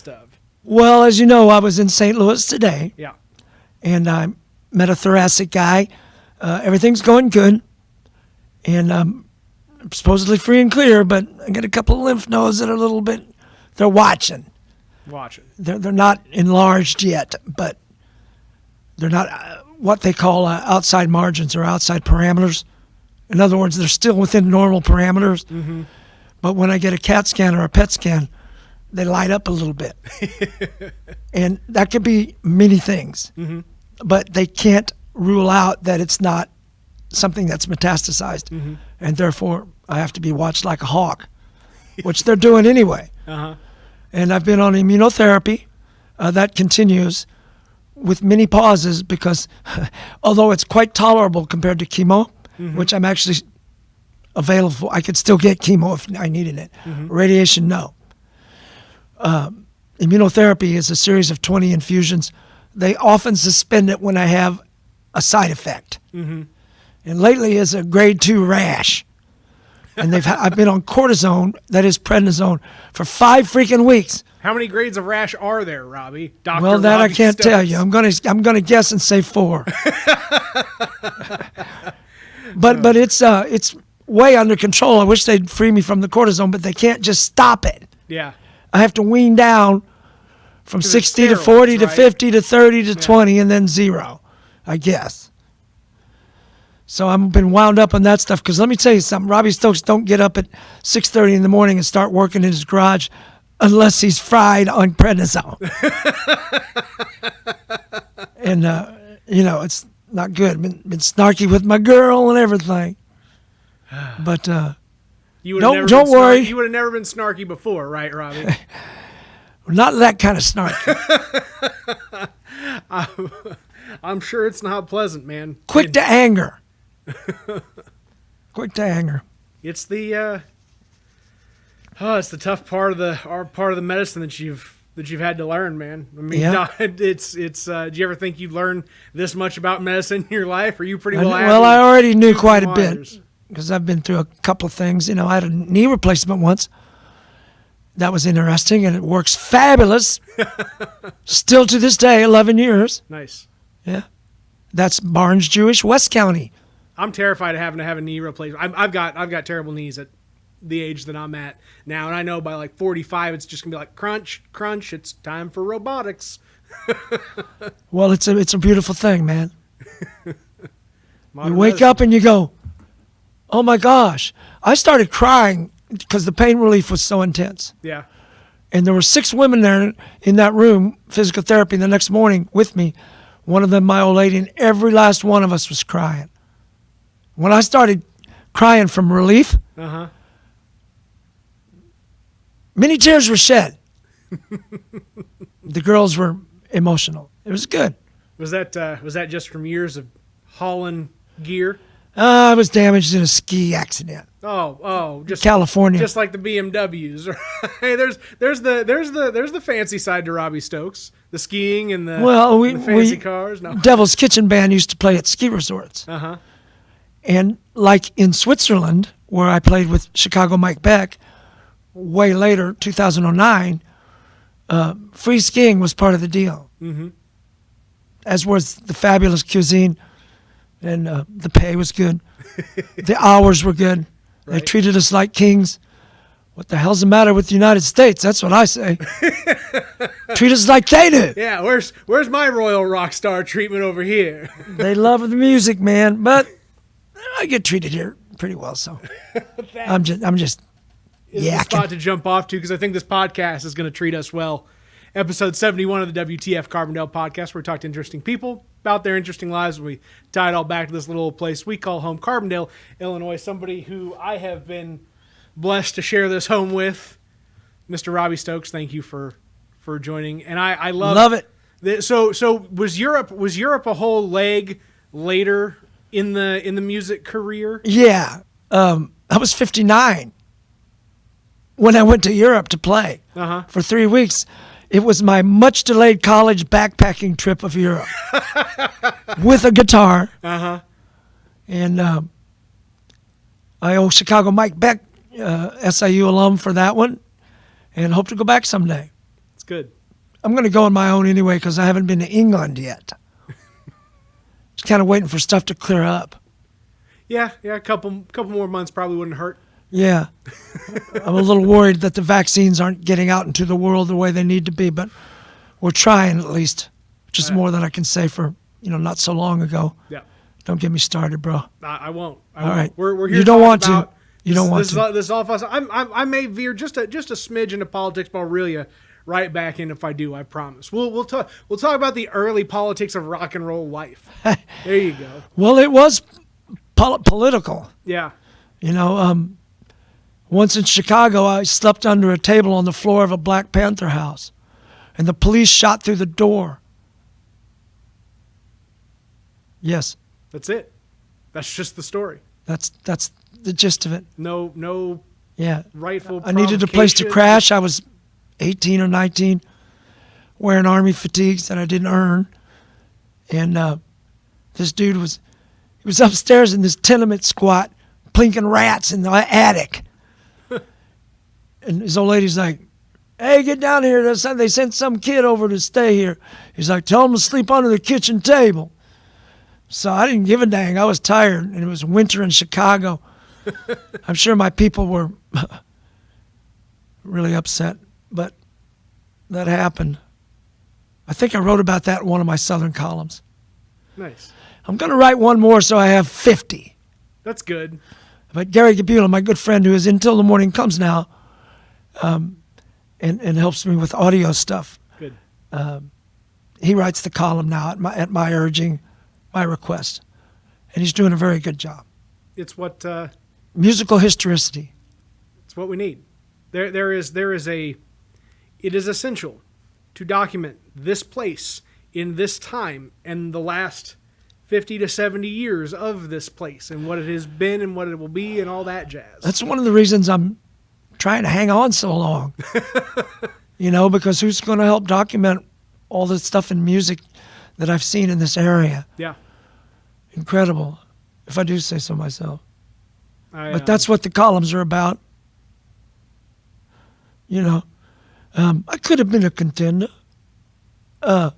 Of? Well, as you know, I was in St. Louis today. Yeah. And I met a thoracic guy. Everything's going good. And I'm supposedly free and clear, but I got a couple of lymph nodes that are a little bit, they're watching. They're not enlarged yet, but they're not what they call outside margins or outside parameters. In other words, they're still within normal parameters. Mm-hmm. But when I get a CAT scan or a PET scan, they light up a little bit. And that could be many things. Mm-hmm. But they can't rule out that it's not something that's metastasized. Mm-hmm. And therefore, I have to be watched like a hawk, which they're doing anyway. Uh-huh. And I've been on immunotherapy. That continues with many pauses because although it's quite tolerable compared to chemo, Mm-hmm. which I'm actually available for, I could still get chemo if I needed it. Mm-hmm. Radiation, no. Immunotherapy is a series of 20 infusions. They often suspend it when I have a side effect. Mm-hmm. And lately is a grade 2 rash. And I've been on cortisone, that is prednisone, for 5 freaking weeks. How many grades of rash are there, Robbie? Dr. Well, that Robbie I can't Stokes. tell you. I'm gonna guess and say 4. But it's way under control. I wish they'd free me from the cortisone, but they can't just stop it. Yeah. I have to wean down from 60 to 40 to 50 to 30 to 20 and then 0, I guess. So I've been wound up on that stuff because let me tell you something. Robbie Stokes don't get up at 6:30 in the morning and start working in his garage unless he's fried on prednisone. And, it's not good. Been snarky with my girl and everything. But don't worry. You would have never been snarky before, right, Robbie? Not that kind of snarky. I'm sure it's not pleasant, man. Quick to anger. Quick to anger. It's the it's the tough part of the medicine that you've had to learn, man. I mean, Yeah. it's do you ever think you'd learn this much about medicine in your life? Are you pretty well? Well, I already knew quite a bit because I've been through a couple of things. I had a knee replacement once. That was interesting, and it works fabulous. Still to this day, 11 years. Nice. Yeah. That's Barnes Jewish, West County. I'm terrified of having to have a knee replacement. I've got terrible knees at the age that I'm at now, and I know by like 45, it's just gonna be like crunch, crunch. It's time for robotics. Well, it's a beautiful thing, man. Modern You wake medicine. up and you go, oh my gosh. I started crying because the pain relief was so intense. Yeah. And there were 6 women there in that room, physical therapy, the next morning with me. One of them, my old lady, and every last one of us was crying. When I started crying from relief, Uh-huh. many tears were shed. The girls were emotional. It was good. Was that just from years of hauling gear? I was damaged in a ski accident. Oh, just California. just like the BMWs. Hey, there's the fancy side to Robbie Stokes, the skiing and the the fancy cars. No. Devil's Kitchen Band used to play at ski resorts. Uh-huh. And like in Switzerland, where I played with Chicago Mike Beck, way later, 2009, free skiing was part of the deal. Mm-hmm. As was the fabulous cuisine, and the pay was good. The hours were good. They Right. treated us like kings. What the hell's the matter with the United States? That's what I say. Treat us like they do. Yeah, where's my royal rock star treatment over here? They love the music, man, but I get treated here pretty well, so I'm just Is the yakking. spot to jump off to because I think this podcast is going to treat us well. Episode 71 of the WTF Carbondale podcast, where we talk to interesting people about their interesting lives. We tie it all back to this little place we call home, Carbondale, Illinois. Somebody who I have been blessed to share this home with, Mr. Robbie Stokes. Thank you for joining, and I love it. So was Europe a whole leg later in the music career? Yeah, I was 59 when I went to Europe to play Uh-huh. for 3 weeks. It was my much delayed college backpacking trip of Europe with a guitar. Uh-huh. And I owe Chicago Mike Beck, SIU alum, for that one, and hope to go back someday. good. I'm going to go on my own anyway because I haven't been to England yet. Just kind of waiting for stuff to clear up. Yeah, a couple more months probably wouldn't hurt. Yeah. I'm a little worried that the vaccines aren't getting out into the world the way they need to be, but we're trying at least. Just more than I can say for, not so long ago. Yeah. Don't get me started, bro. I won't. All right. We're here. You don't want to. You don't want to. This is all fun. I may veer just a smidge into politics, but I'll reel you right back in if I do. I promise. We'll talk about the early politics of rock and roll life. There you go. Well, it was political. Yeah. Once in Chicago, I slept under a table on the floor of a Black Panther house, and the police shot through the door. Yes. That's it. That's just the story. That's the gist of it. No. Yeah. Rightful. I needed a place to crash. I was 18 or 19, wearing Army fatigues that I didn't earn, and this dude was upstairs in this tenement squat, plinking rats in the attic, and his old lady's like, "Hey, get down here! They sent some kid over to stay here." He's like, "Tell him to sleep under the kitchen table." So I didn't give a dang. I was tired, and it was winter in Chicago. I'm sure my people were really upset, but that happened. I think I wrote about that in one of my Southern columns. Nice. I'm going to write one more so I have 50. That's good. But Gary Gabula, my good friend who is Until the Morning Comes now, and helps me with audio stuff. Good. He writes the column now at my urging, my request, and he's doing a very good job. It's what musical historicity. It's what we need. It is essential to document this place in this time and the last 50 to 70 years of this place and what it has been and what it will be and all that jazz. That's one of the reasons I'm trying to hang on so long. Because who's going to help document all the stuff in music that I've seen in this area? Yeah. Incredible, if I do say so myself. But that's what the columns are about. I could have been a contender. I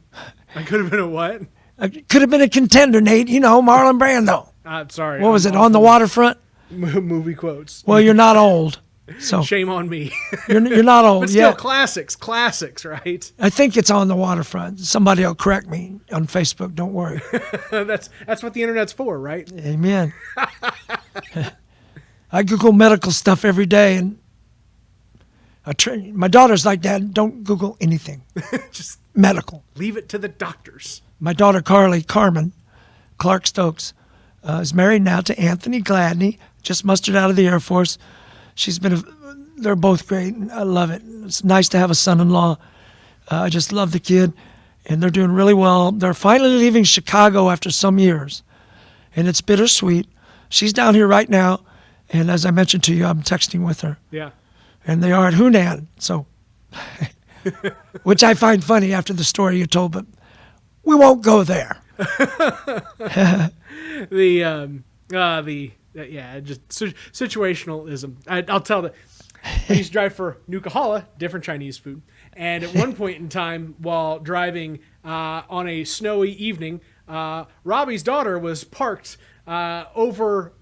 could have been a what? I could have been a contender, Nate. Marlon Brando. Sorry. What was it, On the Waterfront? Movie quotes. Well, you're not old. So shame on me. You're not old. But still, yeah. classics, right? I think it's On the Waterfront. Somebody will correct me on Facebook. Don't worry. That's what the internet's for, right? Amen. I Google medical stuff every day, and my daughter's like, "Dad, don't Google anything. Just medical. Leave it to the doctors." My daughter Carmen Clark Stokes is married now to Anthony Gladney. Just mustered out of the Air Force. They're both great. I love it. It's nice to have a son-in-law. I just love the kid, and they're doing really well. They're finally leaving Chicago after some years, and it's bittersweet. She's down here right now, and as I mentioned to you, I'm texting with her. Yeah. And they are at Hunan, so, which I find funny after the story you told, but we won't go there. Just situationalism. I'll tell that. I used to drive for Nuka-Hala, different Chinese food. And at one point in time, while driving on a snowy evening, Robbie's daughter was parked over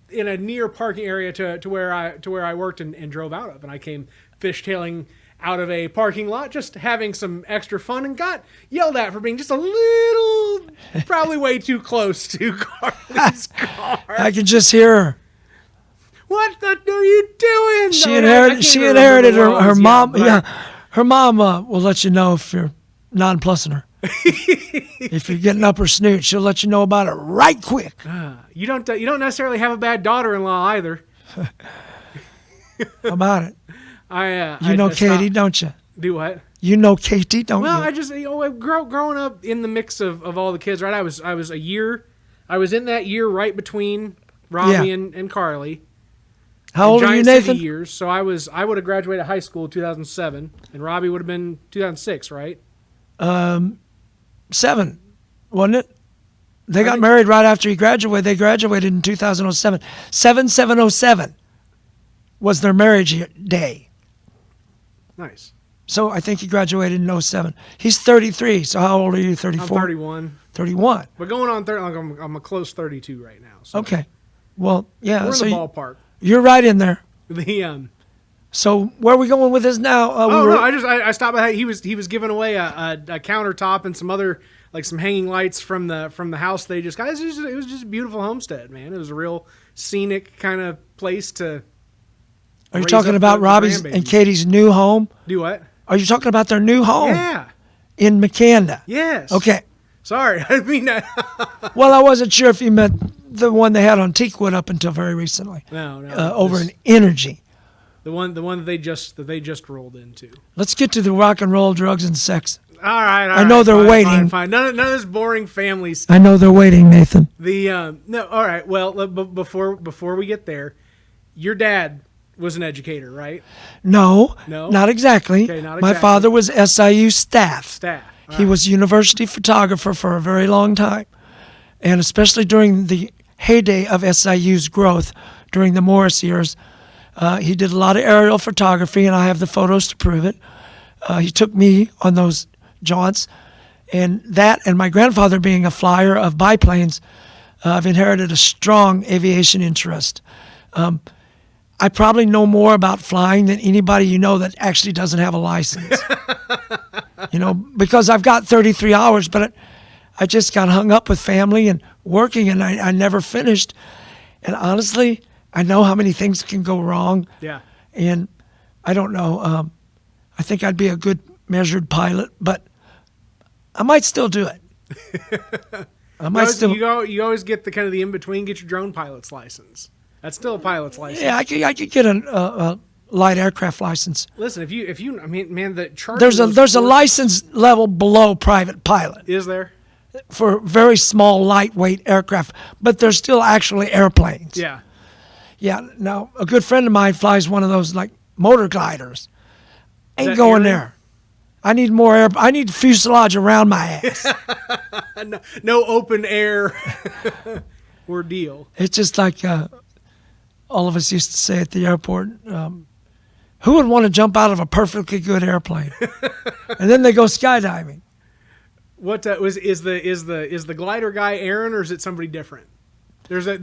in a near parking area to where I worked and drove out of. And I came fishtailing out of a parking lot, just having some extra fun, and got yelled at for being just a little, probably way too close to Carly's car. I can just hear her. What are you doing? She inherited her mom. Yeah, her mom will let you know if you're nonplussing her. If you're getting up her snoot, she'll let you know about it right quick. You don't necessarily have a bad daughter-in-law either. How about it? Katie, don't you? Do what? You know Katie, don't you? Well, I just growing up in the mix of all the kids, right? I was in that year right between Robbie and Carly. How old are you, Nathan? Years, so I would have graduated high school in 2007, and Robbie would have been 2006, right? 7, wasn't it? They got married right after he graduated. They graduated in 2007. 7/7/07 was their marriage day. Nice. So I think he graduated in '07. He's 33. So how old are you? 34? I'm 31. 31. But going on 30, like I'm a close 32 right now. So Okay. Well, yeah. we're in so the ballpark. you're right in there. The So where are we going with this now? no, I stopped by. He was giving away a countertop and some other, like, some hanging lights from the house they just got. It was just a beautiful homestead, man. It was a real scenic kind of place to. Are you talking about Robbie's and Katie's new home? Do what? Are you talking about their new home? Yeah. In McCanda? Yes. Okay. Sorry, I mean. Well, I wasn't sure if you meant the one they had on Teakwood up until very recently. No. Over in Energy. The one that they just rolled into. Let's get to the rock and roll, drugs, and sex. All right. I know they're waiting. Fine. None of this boring family stuff. I know they're waiting, Nathan. No. All right. Well, before we get there, your dad was an educator, right? No, No? not exactly. Okay, not My exactly. father was SIU staff. All He was university photographer for a very long time, and especially during the heyday of SIU's growth during the Morris years. He did a lot of aerial photography, and I have the photos to prove it. He took me on those jaunts, and my grandfather being a flyer of biplanes, I've inherited a strong aviation interest. I probably know more about flying than anybody you know that actually doesn't have a license. Because I've got 33 hours, but I just got hung up with family and working, and I never finished. And honestly, I know how many things can go wrong. Yeah. And I don't know. I think I'd be a good measured pilot, but I might still do it. You always get the kind of the in between. Get your drone pilot's license. That's still a pilot's license. Yeah, I could get a light aircraft license. Listen, if you, I mean, man, the charter. There's a license level below private pilot. Is there? For very small, lightweight aircraft, but they're still actually airplanes. Yeah. Yeah. Now, a good friend of mine flies one of those like motor gliders. Ain't that going Aaron? there. I need more air. I need fuselage around my ass. No open air ordeal. It's just like all of us used to say at the airport. Who would want to jump out of a perfectly good airplane? And then they go skydiving. What is the glider guy Aaron, or is it somebody different? I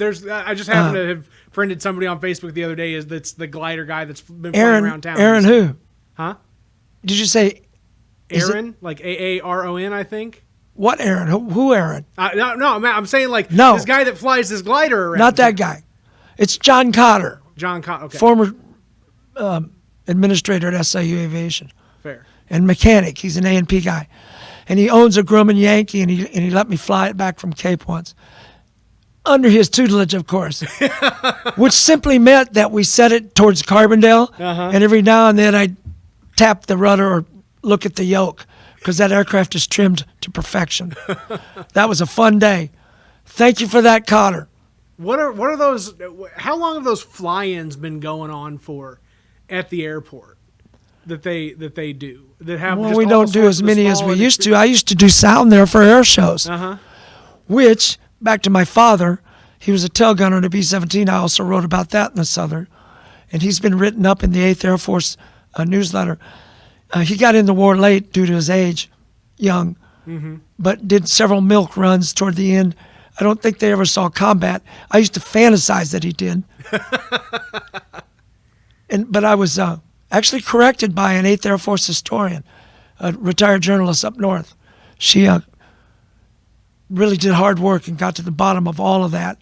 just happened to have friended somebody on Facebook the other day. That's the glider guy that's been flying around town. Aaron who? Huh? Did you say Aaron? Like Aaron, I think. What Aaron? Who Aaron? No, I'm saying like no. This guy that flies this glider around. Not that guy. It's John Cotter. John Cotter. Okay. Former administrator at SIU Aviation. Fair. And mechanic. He's an A&P guy. And he owns a Grumman Yankee, and he let me fly it back from Cape once. Under his tutelage, of course. Which simply meant that we set it towards Carbondale, and every now and then I'd tap the rudder or look at the yoke, because that aircraft is trimmed to perfection. That was a fun day. Thank you for that, Cotter. What are those? How long have those fly-ins been going on for at the airport that they do? That have well, just we all don't do sorts as of many as small we used to. industry- I used to do sound there for air shows, Uh-huh. which, back to my father, he was a tail gunner in a B-17. I also wrote about that in the Southern, and he's been written up in the 8th Air Force newsletter. He got in the war late due to his age, young, but did several milk runs toward the end. I don't think they ever saw combat. I used to fantasize that he did. But I was actually corrected by an 8th Air Force historian, a retired journalist up north. She really did hard work and got to the bottom of all of that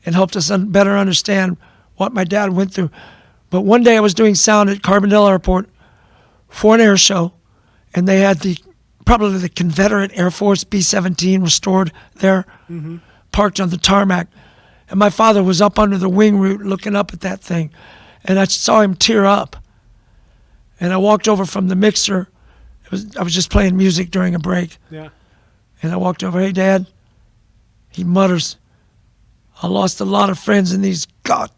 and helped us better understand what my dad went through. But one day I was doing sound at Carbondale Airport for an air show, and they had probably the Confederate Air Force B-17 restored there, parked on the tarmac. And my father was up under the wing root looking up at that thing, and I saw him tear up. And I walked over from the mixer. I was just playing music during a break. Yeah. And I walked over, hey, Dad. He mutters, I lost a lot of friends in these God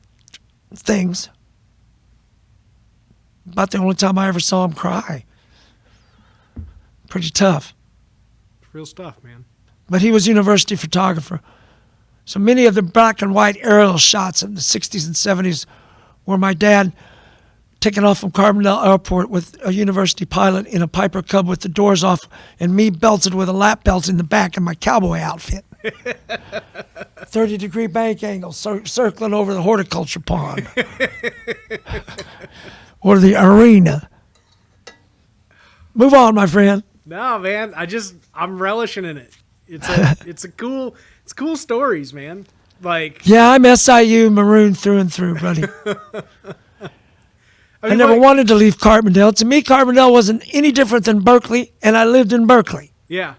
things. About the only time I ever saw him cry. Pretty tough. Real stuff, man. But he was a university photographer. So many of the black and white aerial shots of the 60s and 70s where my dad taking off from Carbondale Airport with a university pilot in a Piper Cub with the doors off and me belted with a lap belt in the back in my cowboy outfit. 30-degree bank angle circling over the horticulture pond or the arena. Move on, my friend. No, man, I'm relishing in it. It's cool stories, man. Like, yeah, I'm SIU maroon through and through, buddy. I never wanted to leave Carbondale. To me, Carbondale wasn't any different than Berkeley, and I lived in Berkeley. Yeah.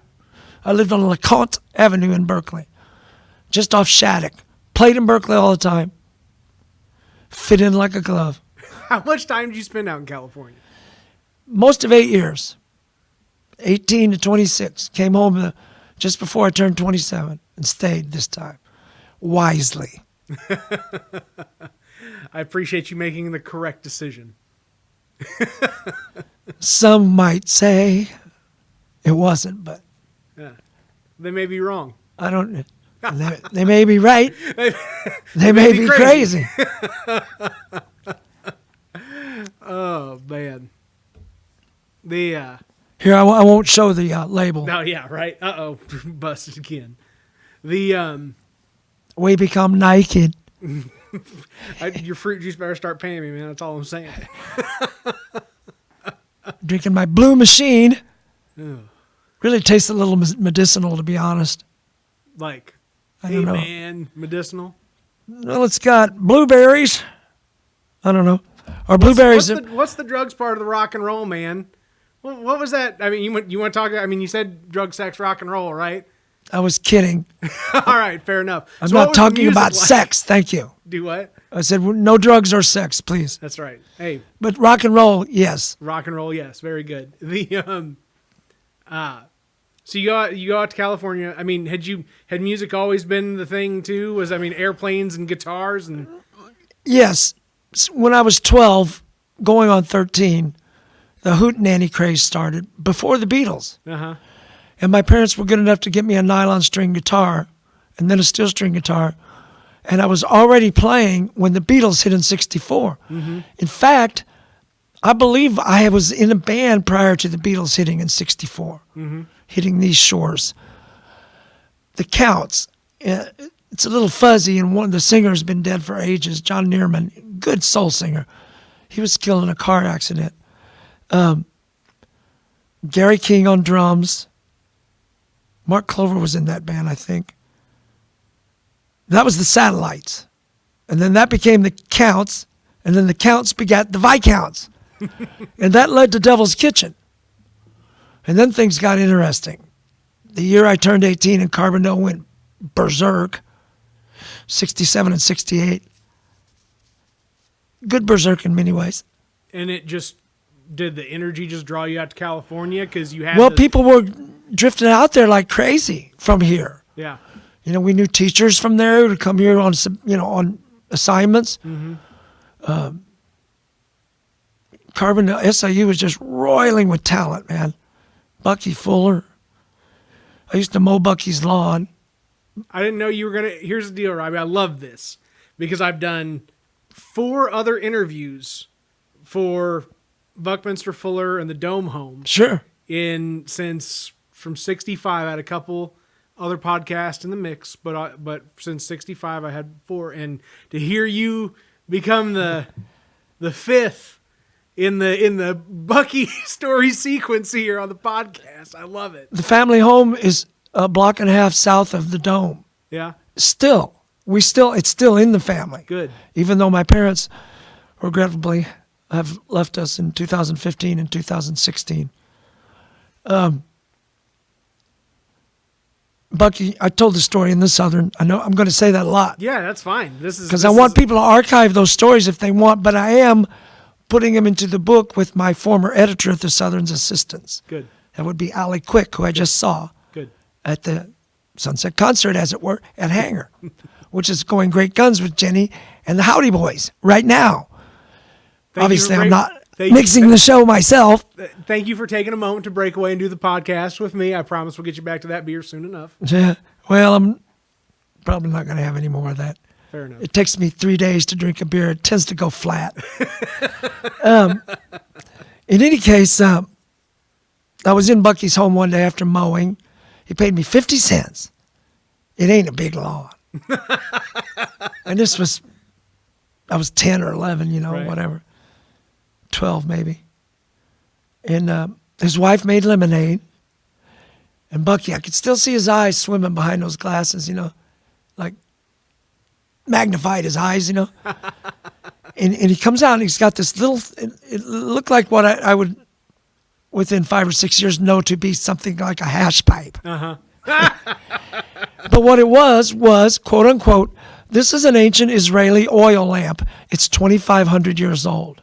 I lived on LeConte Avenue in Berkeley, just off Shattuck. Played in Berkeley all the time. Fit in like a glove. How much time did you spend out in California? Most of 8 years. 18 to 26. Came home just before I turned 27 and stayed this time. Wisely. I appreciate you making the correct decision. Some might say it wasn't, but Yeah. They may be wrong. I don't. They may be right. They may be crazy. Oh man. The Here, I won't show the label. No, yeah, right. Busted again. The We become naked. your fruit juice better start paying me, man. That's all I'm saying. Drinking my Blue Machine. Ugh. Really tastes a little medicinal, to be honest. Like, I don't know. Man, medicinal. Well, it's got blueberries. I don't know. Or blueberries. What's the drugs part of the rock and roll, man? What was that? I mean, you want to talk? I mean, you said drug, sex, rock and roll, right? I was kidding. All right, fair enough. I'm So not what was the talking music about like? sex. Thank you. Do what? I said no drugs or sex, please. That's right. Hey, But rock and roll, yes. rock and roll, yes, very good. So you go out to California. I mean, had music always been the thing too? Airplanes and guitars and Yes. When I was 12, going on 13, the hootenanny craze started before the Beatles. And my parents were good enough to get me a nylon string guitar and then a steel string guitar. And I was already playing when the Beatles hit in 64. In fact, I believe I was in a band prior to the Beatles hitting in 64, hitting these shores. The Counts, it's a little fuzzy, and one of the singers has been dead for ages, John Neerman, good soul singer. He was killed in a car accident. Gary King on drums. Mark Clover was in that band, I think. That was the Satellites. And then that became the Counts, and then the Counts begat the Viscounts. And that led to Devil's Kitchen. And then things got interesting. The year I turned 18 and Carbondale went berserk, 67 and 68. Good berserk in many ways. and it just did the energy just draw you out to California because you had people were drifting out there like crazy from here. Yeah. You know, we knew teachers from there who would come here on on assignments. Carbondale, SIU was just roiling with talent, man. Bucky Fuller. I used to mow Bucky's lawn. I didn't know you were gonna. Here's the deal, Robbie. I love this because I've done 4 other interviews for Buckminster Fuller and the Dome Home. Sure. Since from '65, I had a couple other podcasts in the mix, but since '65, I had 4. And to hear you become the 5th in the Bucky story sequence here on the podcast, I love it. The family home is a block and a half south of the Dome. Yeah. It's still in the family. Good. Even though my parents, regrettably, have left us in 2015 and 2016. Bucky, I told the story in the Southern. I know I'm going to say that a lot. Yeah, that's fine. Because I want people to archive those stories if they want, but I am putting them into the book with my former editor at the Southern's Assistants. Good. That would be Allie Quick, who I just saw Good. at the Sunset Concert, as it were, at Hangar, which is going great guns with Jenny and the Howdy Boys right now. Obviously, I'm not mixing the show myself. Thank you for taking a moment to break away and do the podcast with me. I promise we'll get you back to that beer soon enough. Yeah. Well, I'm probably not going to have any more of that. Fair enough. It takes me 3 days to drink a beer. It tends to go flat. In any case, I was in Bucky's home one day after mowing. He paid me 50 cents. It ain't a big lawn. And I was 10 or 11, Right. whatever. 12 maybe. And his wife made lemonade. And Bucky, I could still see his eyes swimming behind those glasses, like magnified his eyes, and he comes out and he's got this little, it looked like what I would, within 5 or 6 years, know to be something like a hash pipe. Uh-huh. But what it was, quote unquote, this is an ancient Israeli oil lamp. It's 2,500 years old.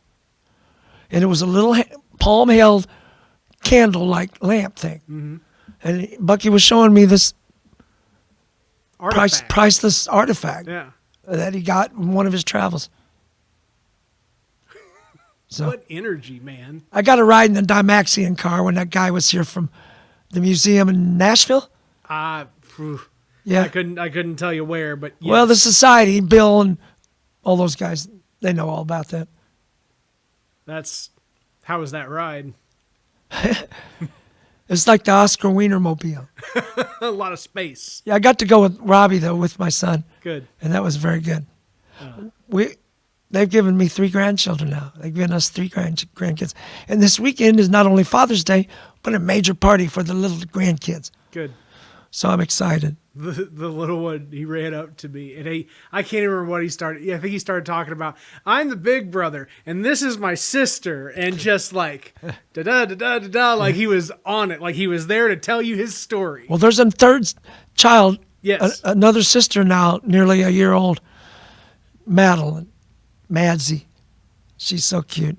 And it was a little palm-held candle-like lamp thing. Mm-hmm. And Bucky was showing me this Artifact. priceless artifact Yeah. that he got in one of his travels. So What energy, man. I got a ride in the Dymaxion car when that guy was here from the museum in Nashville. Phew. Yeah. I couldn't tell you where, but yes. Well, the society, Bill and all those guys, they know all about that. How was that ride? It's like the Oscar Wienermobile. A lot of space. Yeah, I got to go with Robbie, though, with my son. Good. And that was very good. They've given me 3 grandchildren now. They've given us 3 grandkids. And this weekend is not only Father's Day, but a major party for the little grandkids. Good. So I'm excited. The little one, he ran up to me, and I can't even remember what he started. Yeah, I think he started talking about, I'm the big brother, and this is my sister, and just like, da-da-da-da-da-da, like he was on it, like he was there to tell you his story. Well, there's a third child, Yes. another sister now, nearly a year old, Madeline, Madsy. She's so cute.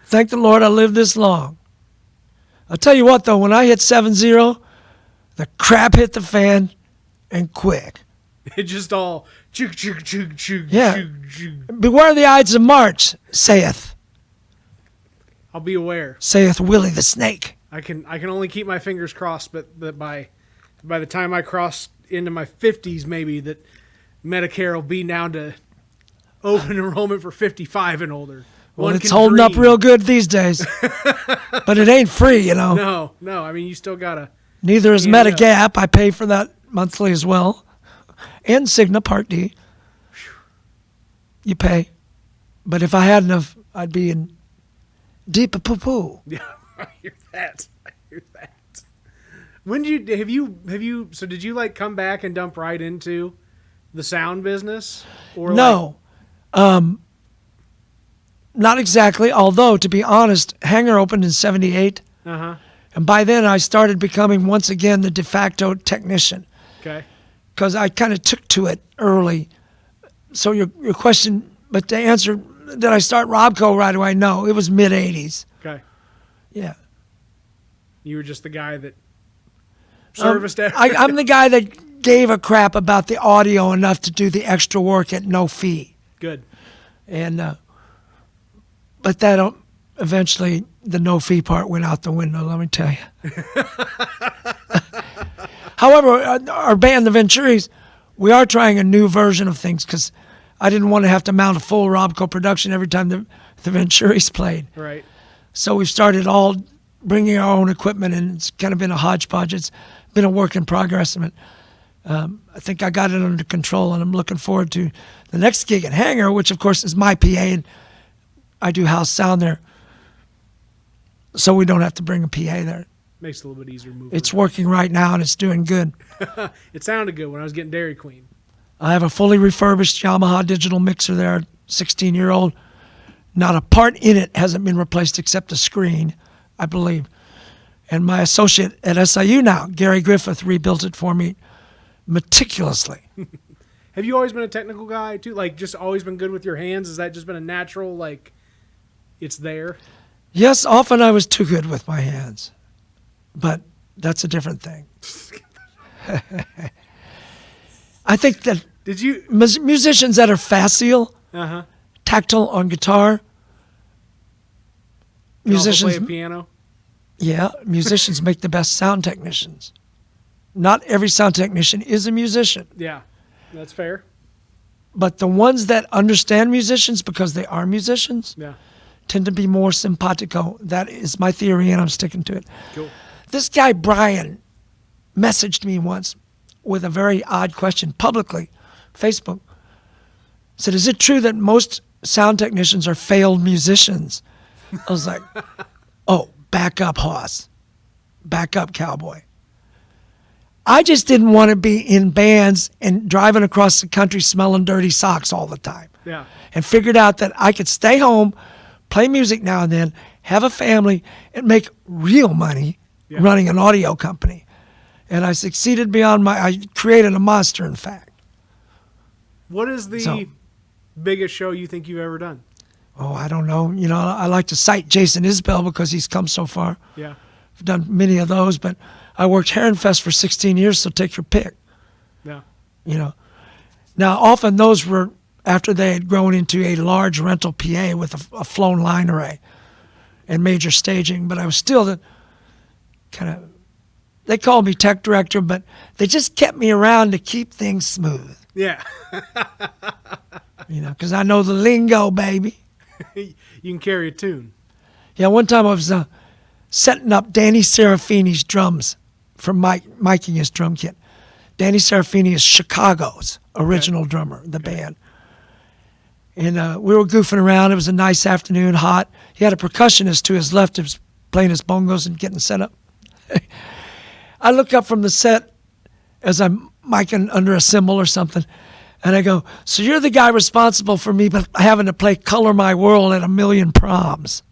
Thank the Lord I lived this long. I'll tell you what, though, when I hit 7-0, the crap hit the fan and quick. It just all, chug, chug, chug, chug, Yeah. chug, chug. Beware the Ides of March, saith I'll be aware. Willie the Snake. I can only keep my fingers crossed, but by the time I cross into my 50s, maybe that Medicare will be down to open enrollment for 55 and older. Well, One it's can holding up dream. real good these days. But it ain't free, No. I mean, you still gotta. Neither is Yeah. Medigap. I pay for that monthly as well. And Cigna Part D. You pay. But if I hadn't have, I'd be in deep a poo-poo. Yeah, I hear that. When did you? So did you like come back and dump right into the sound business? Or No. Not exactly. Although, to be honest, Hangar opened in 78. Uh-huh. And by then, I started becoming, once again, the de facto technician. Okay. Because I kind of took to it early. So your question, but to answer, did I start Robco right away? No, it was mid-'80s. Okay. Yeah. You were just the guy that serviced I'm the guy that gave a crap about the audio enough to do the extra work at no fee. Good. And but that eventually the no fee part went out the window, let me tell you. However, our band, the Venturis, we are trying a new version of things because I didn't want to have to mount a full Robco production every time the Venturis played. Right. So we've started all bringing our own equipment, and it's kind of been a hodgepodge. It's been a work in progress. I think I got it under control, and I'm looking forward to the next gig at Hangar, which, of course, is my PA, and I do house sound there. So we don't have to bring a PA there. Makes it a little bit easier moving. It's working right now, and it's doing good. It sounded good when I was getting Dairy Queen. I have a fully refurbished Yamaha digital mixer there, 16-year-old. Not a part in it hasn't been replaced except a screen, I believe. And my associate at SIU now, Gary Griffith, rebuilt it for me meticulously. Have you always been a technical guy too? Like just always been good with your hands? Has that just been a natural, like it's there? Yes, often I was too good with my hands, but that's a different thing. I think that musicians that are facile, tactile on guitar, Can also musicians, play a piano. yeah, musicians make the best sound technicians. Not every sound technician is a musician. Yeah, that's fair. But the ones that understand musicians because they are musicians Yeah. tend to be more simpatico. That is my theory, and I'm sticking to it. Cool. This guy, Brian, messaged me once with a very odd question publicly, Facebook. Said, is it true that most sound technicians are failed musicians? I was like, oh, back up, Hoss. Back up, cowboy. I just didn't want to be in bands and driving across the country smelling dirty socks all the time. Yeah. And figured out that I could stay home, play music now and then, have a family, and make real money running an audio company. And I succeeded I created a monster, in fact. What is the biggest show you think you've ever done? Oh, I don't know. You know, I like to cite Jason Isbell because he's come so far. Yeah. I've done many of those, but I worked Heron Fest for 16 years, so take your pick. Yeah. You know. Now, often those were after they had grown into a large rental PA with a flown line array and major staging, but I was still the kind of, they called me tech director, but they just kept me around to keep things smooth. Yeah. You know, because I know the lingo, baby. You can carry a tune. Yeah, one time I was setting up Danny Serafini's drums for miking his drum kit. Danny Serafini is Chicago's original drummer, the band. And we were goofing around. It was a nice afternoon, hot. He had a percussionist to his left who was playing his bongos and getting set up. I look up from the set as I'm miking under a cymbal or something, and I go, so you're the guy responsible for me having to play Color My World at 1,000,000 proms.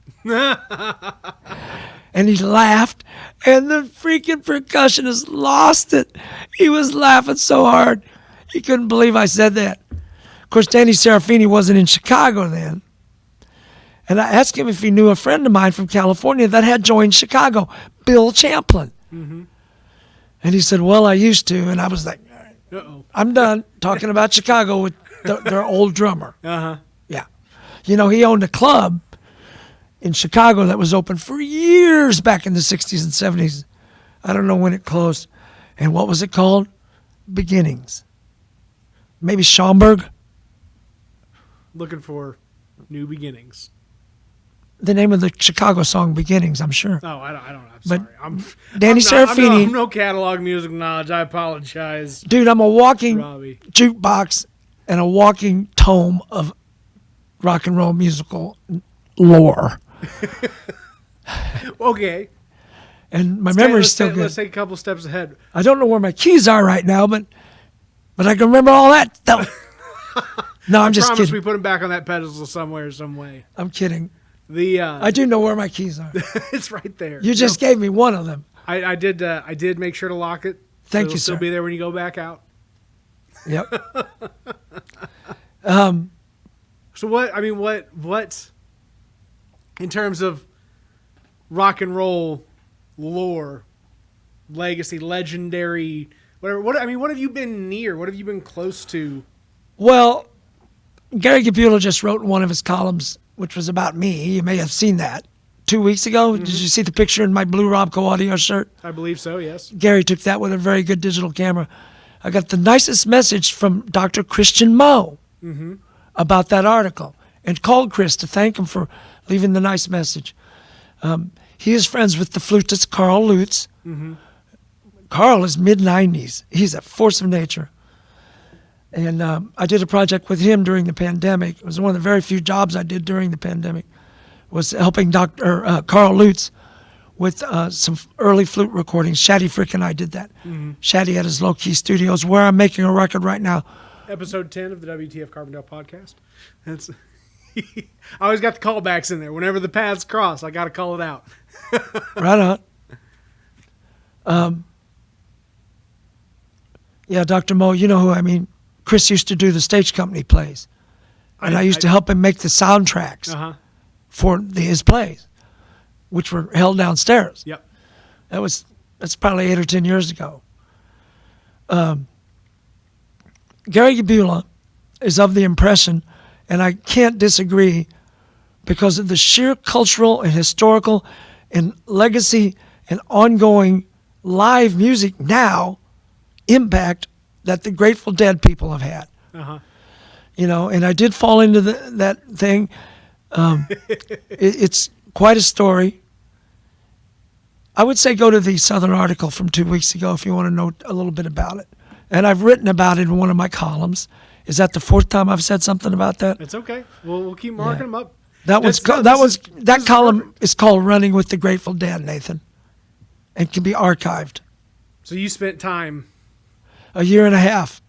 And he laughed, and the freaking percussionist lost it. He was laughing so hard. He couldn't believe I said that. Of course, Danny Serafini wasn't in Chicago then. And I asked him if he knew a friend of mine from California that had joined Chicago, Bill Champlin. Mm-hmm. And he said, well, I used to. And I was like, Uh-oh. I'm done talking about Chicago with their old drummer. Uh-huh. Yeah. You know, he owned a club in Chicago that was open for years back in the 60s and 70s. I don't know when it closed. And what was it called? Beginnings. Maybe Schaumburg? Looking for new beginnings. The name of the Chicago song, Beginnings, I'm sure. Oh, I don't know. I'm But sorry. Danny Serafini. I'm no catalog music knowledge. I apologize. Dude, I'm a walking Robbie. jukebox and a walking tome of rock and roll musical lore. Okay. And my memory's still Let's good. take a couple steps ahead. I don't know where my keys are right now, but I can remember all that stuff. No, I'm just Promise kidding. we put them back on that pedestal somewhere, some way. I'm kidding. The I do know where my keys are. it's right there. You just gave me one of them. I did make sure to lock it. Thank It'll you, still sir. be there when you go back out. Yep. So what in terms of rock and roll lore, legacy, legendary, whatever, what have you been near? What have you been close to? Well, Gary Gabula just wrote in one of his columns, which was about me. You may have seen that 2 weeks ago. Mm-hmm. Did you see the picture in my blue Robco audio shirt? I believe so, yes. Gary took that with a very good digital camera. I got the nicest message from Dr. Christian Moe about that article and called Chris to thank him for leaving the nice message. He is friends with the flutist Carl Lutz. Mm-hmm. Carl is mid-90s. He's a force of nature. And I did a project with him during the pandemic. It was one of the very few jobs I did during the pandemic, was helping Dr. Carl Lutz with some early flute recordings. Shaddy Frick and I did that. Mm-hmm. Shaddy at his low-key studios, where I'm making a record right now. Episode 10 of the WTF Carbondale podcast. That's I always got the callbacks in there. Whenever the paths cross, I got to call it out. Right on. Yeah, Dr. Moe, you know who I mean. Chris used to do the stage company plays. And I used to help him make the soundtracks for his plays, which were held downstairs. Yep. That's probably 8 or 10 years ago. Gary Gabula is of the impression, and I can't disagree, because of the sheer cultural and historical and legacy and ongoing live music now impact that the Grateful Dead people have had. Uh-huh. And I did fall into that thing. It's quite a story. I would say go to the Southern article from 2 weeks ago if you want to know a little bit about it. And I've written about it in one of my columns. Is that the fourth time I've said something about that? It's okay. We'll keep marking them up. That column is called "Running with the Grateful Dead," Nathan, and can be archived. So you spent time a year and a half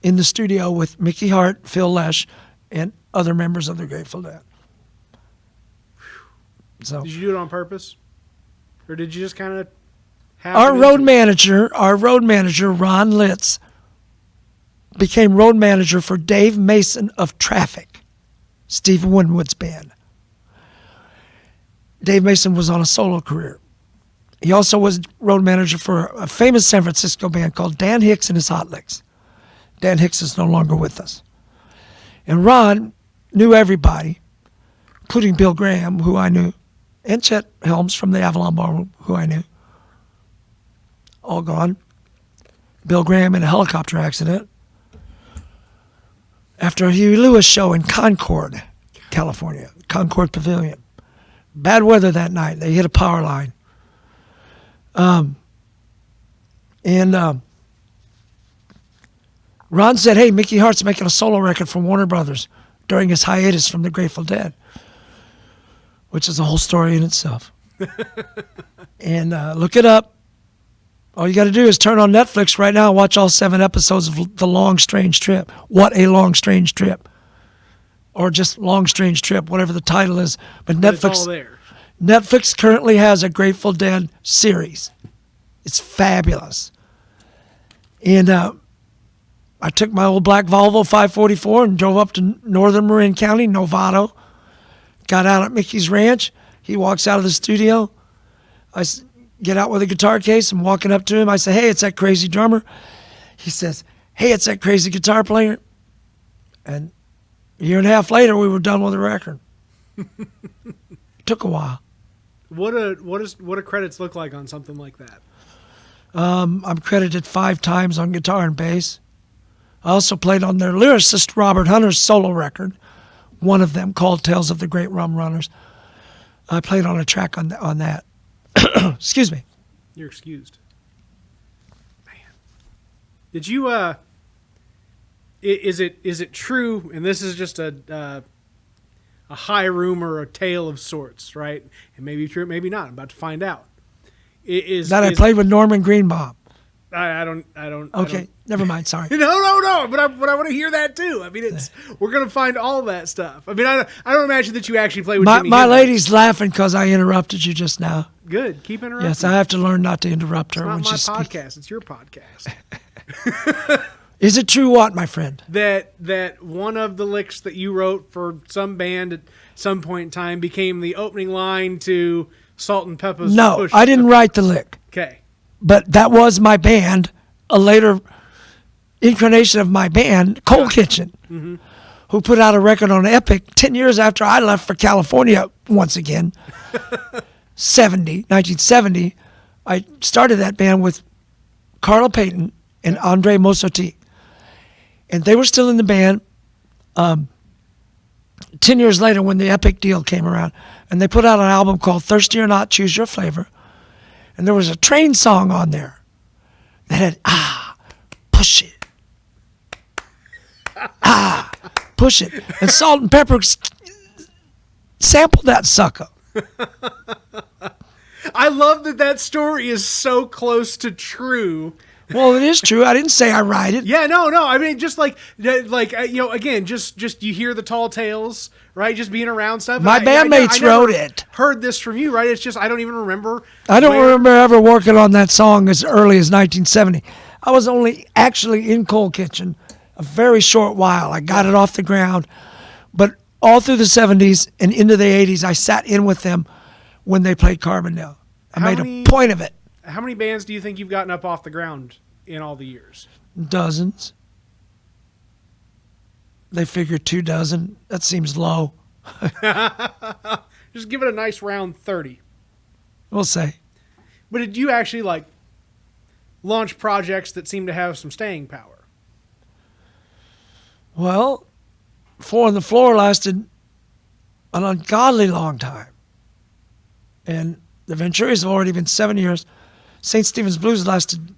in the studio with Mickey Hart, Phil Lesh, and other members of the Grateful Dead. So, did you do it on purpose, or did you just kind of have our road manager, Ron Litz, became road manager for Dave Mason of Traffic, Steve Winwood's band. Dave Mason was on a solo career. He also was road manager for a famous San Francisco band called Dan Hicks and his Hot Licks. Dan Hicks is no longer with us. And Ron knew everybody, including Bill Graham, who I knew, and Chet Helms from the Avalon Ballroom, who I knew. All gone. Bill Graham in a helicopter accident after a Huey Lewis show in Concord, California, Concord Pavilion. Bad weather that night. They hit a power line. Ron said, hey, Mickey Hart's making a solo record for Warner Brothers during his hiatus from the Grateful Dead, which is a whole story in itself. And look it up. All you got to do is turn on Netflix right now and watch all 7 episodes of The Long Strange Trip. What a Long Strange Trip. Or just Long Strange Trip, whatever the title is. But Netflix, it's all there. Netflix currently has a Grateful Dead series. It's fabulous. And I took my old black Volvo 544 and drove up to northern Marin County, Novato. Got out at Mickey's Ranch. He walks out of the studio. I get out with a guitar case. I'm walking up to him. I say, hey, it's that crazy drummer. He says, hey, it's that crazy guitar player. And a year and a half later, we were done with the record. Took a while. What do credits look like on something like that? I'm credited 5 times on guitar and bass. I also played on their lyricist Robert Hunter's solo record, one of them called Tales of the Great Rum Runners. I played on a track on that. Excuse me. You're excused. Man. Did you is it true, and this is just a high rumor, a tale of sorts, right? It may be true, maybe not. I'm about to find out. I played with Norman Greenbaum. I don't. Okay, never mind. Sorry. No. But I want to hear that too. I mean, we're gonna find all that stuff. I mean, I don't imagine that you actually play with Jimmy my Hill. lady's laughing because I interrupted you just now. Good. Keep interrupting. Yes, I have to learn not to interrupt her when she's speaking. It's not my podcast. It's your podcast. Is it true what, my friend? That one of the licks that you wrote for some band at some point in time became the opening line to Salt and Pepper's No, Push. I didn't write the lick. Okay. But that was my band, a later incarnation of my band, Cold Kitchen, who put out a record on Epic 10 years after I left for California once again. 1970. I started that band with Carla Payton and Andre Mossotti. And they were still in the band 10 years later when the Epic deal came around. And they put out an album called Thirsty or Not, Choose Your Flavor. And there was a Train song on there that had, push it. Push it. And Salt and Pepper sampled that sucker. I love that story is so close to true. Well, it is true. I didn't say I write it. Yeah, no. I mean, just again, just you hear the tall tales, right? Just being around stuff. My bandmates wrote it. Heard this from you, right? It's just I don't even remember. I don't remember ever working on that song as early as 1970. I was only actually in Cold Kitchen a very short while. I got it off the ground, but all through the 70s and into the 80s, I sat in with them when they played Carbondale. I made a point of it. How many bands do you think you've gotten up off the ground in all the years? Dozens. They figure 2 dozen. That seems low. Just give it a nice round 30. We'll say. But did you actually launch projects that seem to have some staying power? Well, Four on the Floor lasted an ungodly long time. And the Venturis have already been 7 years. St. Stephen's Blues lasted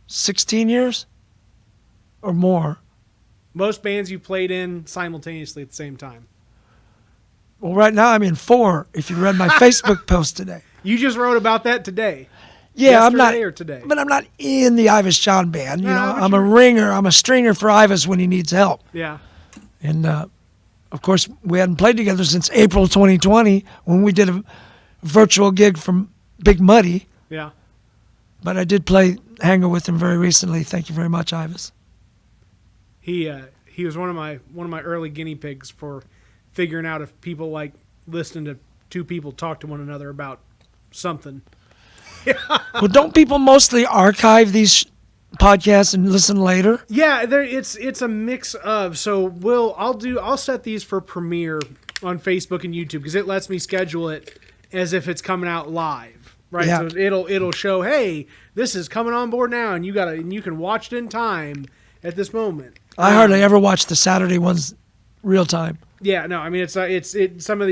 16 years or more. Most bands you played in simultaneously at the same time. Well, right now I'm in 4, if you read my Facebook post today. You just wrote about that today. Yeah, I'm not. Yesterday or today? But I'm not in the Ivis John band. You know, but I'm a ringer. I'm a stringer for Ivis when he needs help. Yeah. And of course, we hadn't played together since April 2020 when we did a virtual gig from Big Muddy. Yeah. But I did play Hangar with him very recently. Thank you very much, Ivis. He was one of my early guinea pigs for figuring out if people like listening to two people talk to one another about something. Well, don't people mostly archive these podcasts and listen later? Yeah, it's a mix of. So I'll set these for premiere on Facebook and YouTube because it lets me schedule it as if it's coming out live, right? Yeah. So it'll show, hey, this is coming on board now, and you can watch it in time at this moment. I hardly ever watch the Saturday ones real time. Yeah, no, I mean it's some of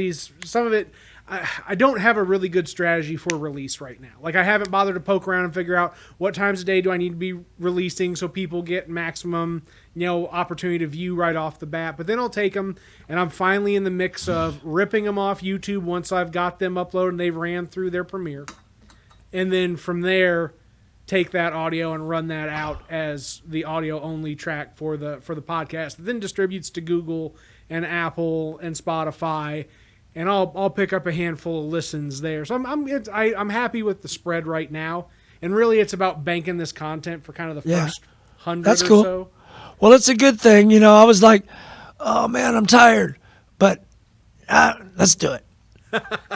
it. I don't have a really good strategy for release right now. Like I haven't bothered to poke around and figure out what times a day do I need to be releasing so people get maximum, opportunity to view right off the bat. But then I'll take them and I'm finally in the mix of ripping them off YouTube once I've got them uploaded and they've ran through their premiere. And then from there, take that audio and run that out as the audio only track for the podcast. That then distributes to Google and Apple and Spotify. And I'll pick up a handful of listens there. So I'm happy with the spread right now. And really, it's about banking this content for kind of the first 100 That's or cool. so. Well, it's a good thing. I was like, oh, man, I'm tired. But let's do it.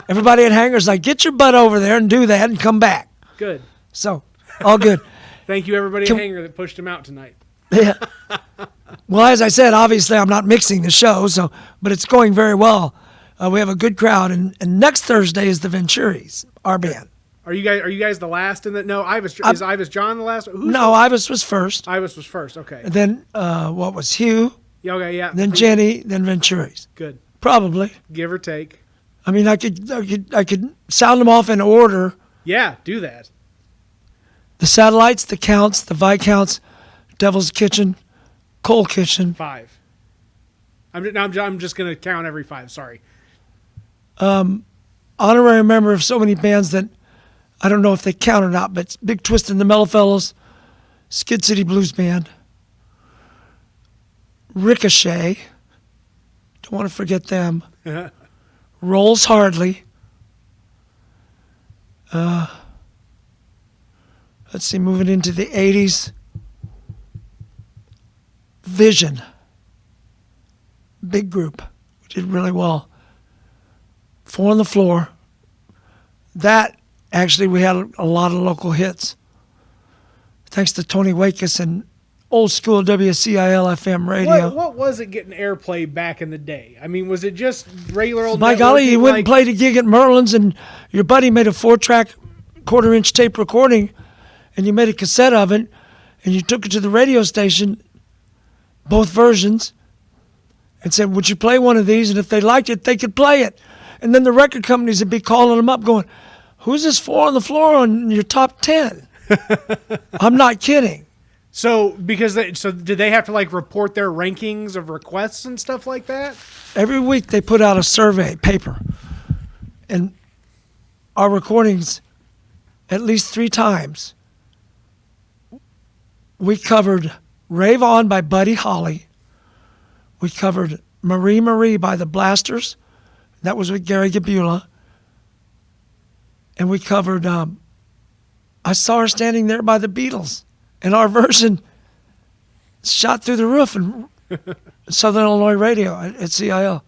Everybody at Hangar's like, get your butt over there and do that and come back. Good. So, all good. Thank you, everybody at Hangar that pushed him out tonight. Yeah. Well, as I said, obviously I'm not mixing the show, but it's going very well. We have a good crowd, and next Thursday is the Venturis, our band. Are you guys the last in the? No, is Ivis John the last? Ivis was first. Ivis was first. Okay. And then what was Hugh? Yeah. Okay. Yeah. Then Jenny. Then Venturis. Good. Probably. Give or take. I mean, I could sound them off in order. Yeah. Do that. The Satellites, the Counts, the Viscounts, Devil's Kitchen, Coal Kitchen. 5. I'm just gonna count every 5. Sorry. Honorary member of so many bands that I don't know if they count or not, but Big Twist and the Mellow Fellows, Skid City Blues Band, Ricochet, don't want to forget them, Rolls Hardly, let's see, moving into the 80s, Vision, big group, we did really well. Four on the Floor. That, actually, we had a lot of local hits. Thanks to Tony Wakus and old school WCIL FM radio. What was it getting airplay back in the day? I mean, was it just regular old By golly, you went and played a gig at Merlin's and your buddy made a 4-track quarter-inch tape recording and you made a cassette of it and you took it to the radio station, both versions, and said, would you play one of these? And if they liked it, they could play it. And then the record companies would be calling them up going, who's this Four on the Floor on your top 10? I'm not kidding. So did they have to report their rankings of requests and stuff like that? Every week they put out a survey paper. And our recordings, at least 3 times, we covered Rave On by Buddy Holly. We covered Marie Marie by the Blasters. That was with Gary Gabula. And we covered I Saw Her Standing There by the Beatles. And our version shot through the roof in Southern Illinois radio at CIL.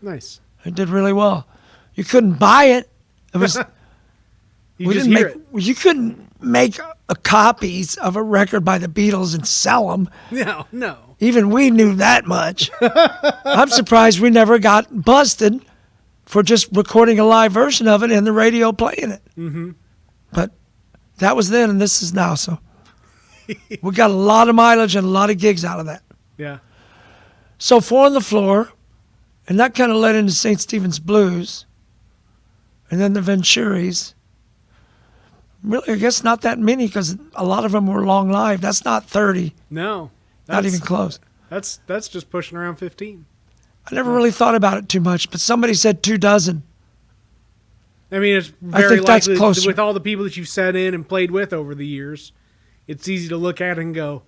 Nice. It did really well. You couldn't buy it. It was you couldn't make copies of a record by the Beatles and sell them. No. Even we knew that much. I'm surprised we never got busted for just recording a live version of it and the radio playing it. Mm-hmm. But That was then, and this is now. So we got a lot of mileage and a lot of gigs out of that. Yeah. So 4 on the Floor, and that kind of led into St. Stephen's Blues, and then the Venturis. Really, I guess not that many because a lot of them were long lived. That's not 30. No. Not even close. That's just pushing around 15. I never really thought about it too much, but somebody said 24. I mean, it's I very think that's likely closer. with all the people that you've sat in and played with over the years, it's easy to look at and go,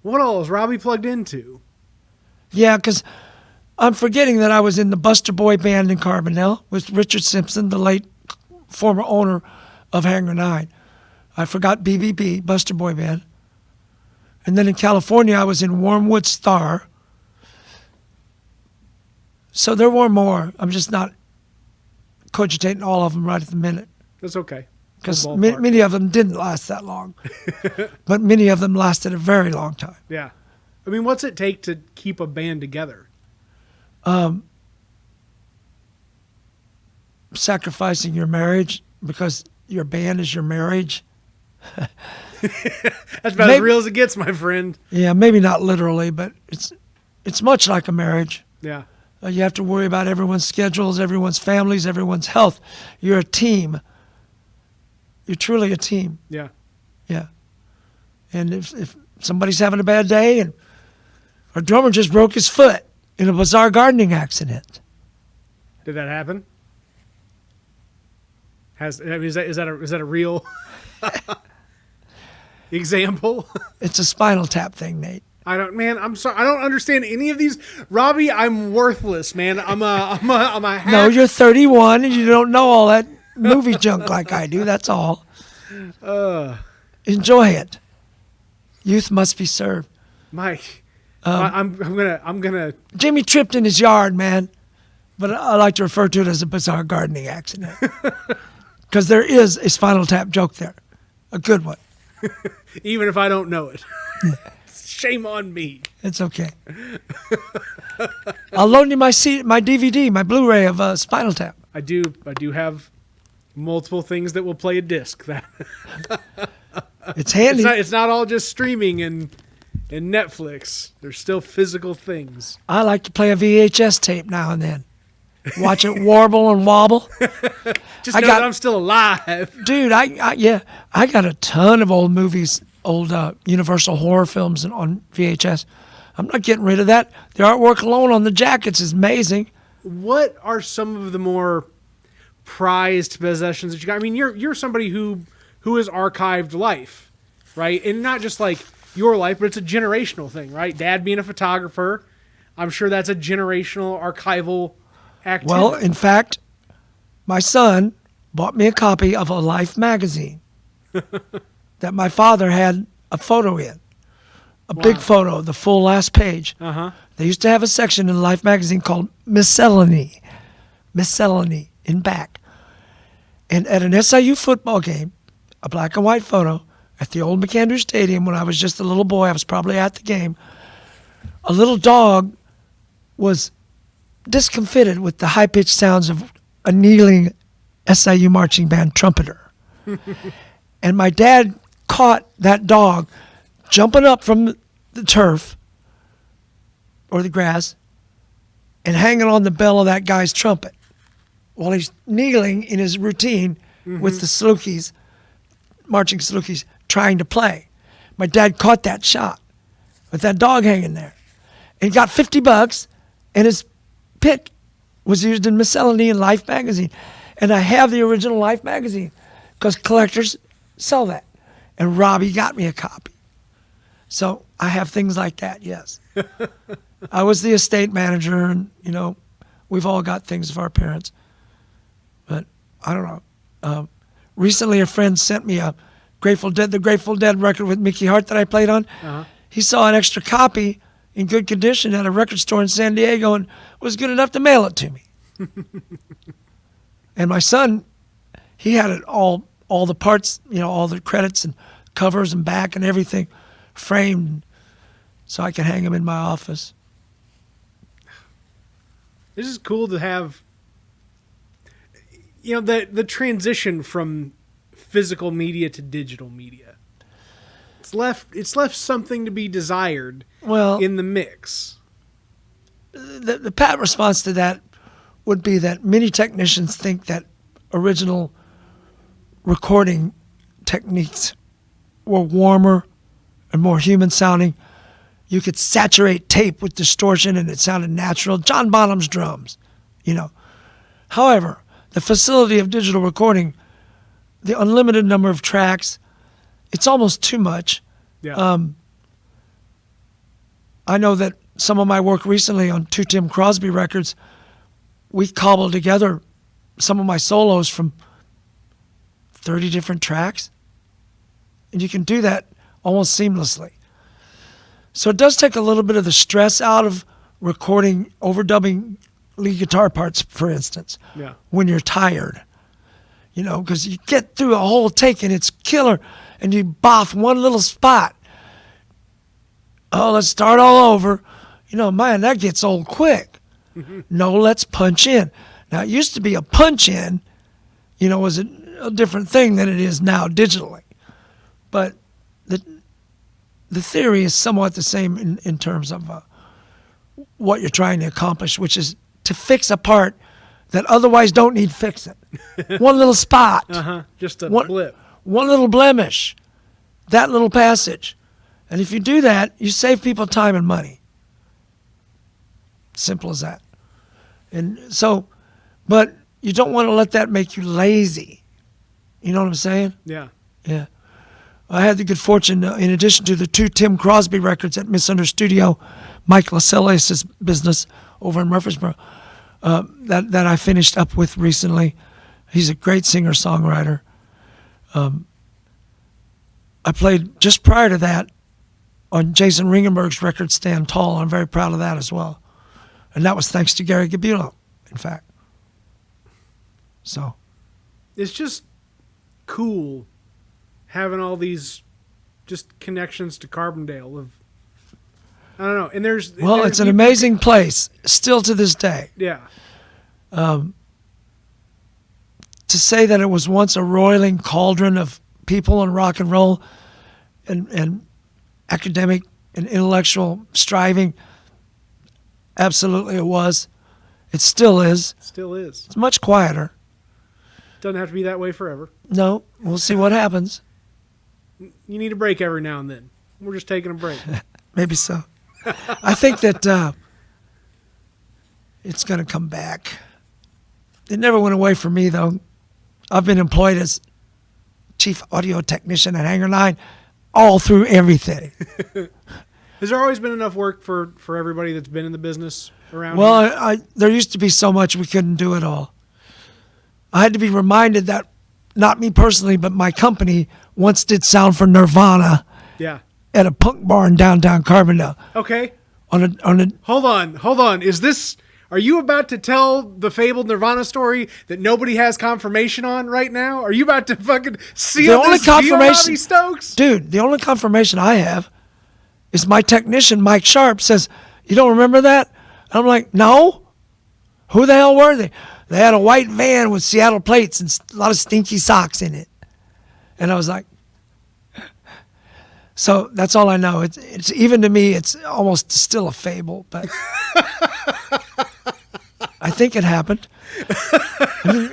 what all is Robbie plugged into? Yeah, because I'm forgetting that I was in the Buster Boy band in Carbondale with Richard Simpson, the late former owner of Hangar 9. I forgot BBB, Buster Boy band. And then in California, I was in Wormwood Star. So there were more. I'm just not cogitating all of them right at the minute. That's okay. Because many of them didn't last that long. But many of them lasted a very long time. Yeah. I mean, what's it take to keep a band together? Sacrificing your marriage because your band is your marriage. That's about as real as it gets, my friend. Yeah, maybe not literally, but it's much like a marriage. Yeah. You have to worry about everyone's schedules, everyone's families, everyone's health. You're a team. You're truly a team. Yeah. Yeah. And if somebody's having a bad day, and our drummer just broke his foot in a bizarre gardening accident. Did that happen? Is that a real example? It's a spinal tap thing, Nate. I'm sorry. I don't understand any of these. Robbie, I'm worthless, man. I'm a hack. No, you're 31 and you don't know all that movie junk like I do. That's all. Enjoy it. Youth must be served. Mike, I'm gonna. Jimmy tripped in his yard, man. But I like to refer to it as a bizarre gardening accident. Because there is a spinal tap joke there. A good one. Even if I don't know it. Shame on me. It's okay. I'll loan you my DVD, my Blu-ray of Spinal Tap. I do have multiple things that will play a disc. It's handy. It's not all just streaming and Netflix. There's still physical things. I like to play a VHS tape now and then. Watch it warble and wobble. Just know that I'm still alive. Dude, I got a ton of old movies, old Universal horror films on VHS. I'm not getting rid of that. The artwork alone on the jackets is amazing. What are some of the more prized possessions that you got? I mean, you're somebody who has archived life, right? And not just like your life, but it's a generational thing, right? Dad being a photographer, I'm sure that's a generational archival activity. Well, in fact, my son bought me a copy of a Life magazine that my father had a photo in. A big photo, the full last page. Uh-huh. They used to have a section in Life magazine called Miscellany in back. And at an SIU football game, a black and white photo at the old McAndrew Stadium when I was just a little boy, I was probably at the game, a little dog was discomfited with the high-pitched sounds of a kneeling SIU marching band trumpeter. And my dad caught that dog jumping up from the turf or the grass and hanging on the bell of that guy's trumpet while he's kneeling in his routine with the Salukis, marching Salukis, trying to play. My dad caught that shot with that dog hanging there. And got $50, and his pic was used in Miscellany and Life magazine. And I have the original Life magazine because collectors sell that. And Robbie got me a copy. So I have things like that, yes. I was the estate manager, and, we've all got things of our parents. But I don't know. Recently, a friend sent me the Grateful Dead record with Mickey Hart that I played on. Uh-huh. He saw an extra copy in good condition at a record store in San Diego and was good enough to mail it to me. And my son, he had it all the parts, all the credits and covers and back and everything framed so I can hang them in my office. This is cool to have, the transition from physical media to digital media. It's left something to be desired in the mix. The pat response to that would be that many technicians think that original recording techniques were warmer and more human sounding. You could saturate tape with distortion and it sounded natural. John Bonham's drums, However, the facility of digital recording, the unlimited number of tracks, it's almost too much. Yeah. I know that some of my work recently on 2 Tim Crosby records, we cobbled together some of my solos from 30 different tracks. And you can do that almost seamlessly. So it does take a little bit of the stress out of recording, overdubbing lead guitar parts, for instance, when you're tired. Because you get through a whole take and it's killer, and you boff one little spot. Oh, let's start all over. Man, that gets old quick. No, let's punch in. Now, it used to be a punch in, was a different thing than it is now digitally. But the theory is somewhat the same in terms of what you're trying to accomplish, which is to fix a part that otherwise don't need fixing. One little spot. Just a blip. One little blemish. That little passage. And if you do that, you save people time and money. Simple as that. And so, but you don't want to let that make you lazy. You know what I'm saying? Yeah. Yeah. I had the good fortune, in addition to the 2 Tim Crosby records at Misunder Studio, Mike Lascelles' business over in Murfreesboro, that I finished up with recently. He's a great singer-songwriter. I played just prior to that on Jason Ringenberg's record, Stand Tall. I'm very proud of that as well. And that was thanks to Gary Gabulo, in fact. So. It's just cool having all these just connections to Carbondale. I don't know. And it's an amazing place, still to this day. Yeah. To say that it was once a roiling cauldron of people in rock and roll and academic and intellectual striving, absolutely it was. It still is. Still is. It's much quieter. Doesn't have to be that way forever. No, we'll see what happens. You need a break every now and then. We're just taking a break. Maybe so. I think that it's going to come back. It never went away from me, though. I've been employed as chief audio technician at Hangar 9 all through everything. Has there always been enough work for everybody that's been in the business around here? Well, there used to be so much we couldn't do it all. I had to be reminded that, not me personally, but my company once did sound for Nirvana. Yeah. At a punk bar in downtown Carbondale. Okay. On a. Hold on. Are you about to tell the fabled Nirvana story that nobody has confirmation on right now? Are you about to fucking seal this deal, Robbie Stokes? Dude, the only confirmation I have is my technician, Mike Sharp, says, "You don't remember that?" And I'm like, "No. Who the hell were they?" They had a white van with Seattle plates and a lot of stinky socks in it. And I was like, so that's all I know. It's even to me, it's almost still a fable, but I think it happened. I mean,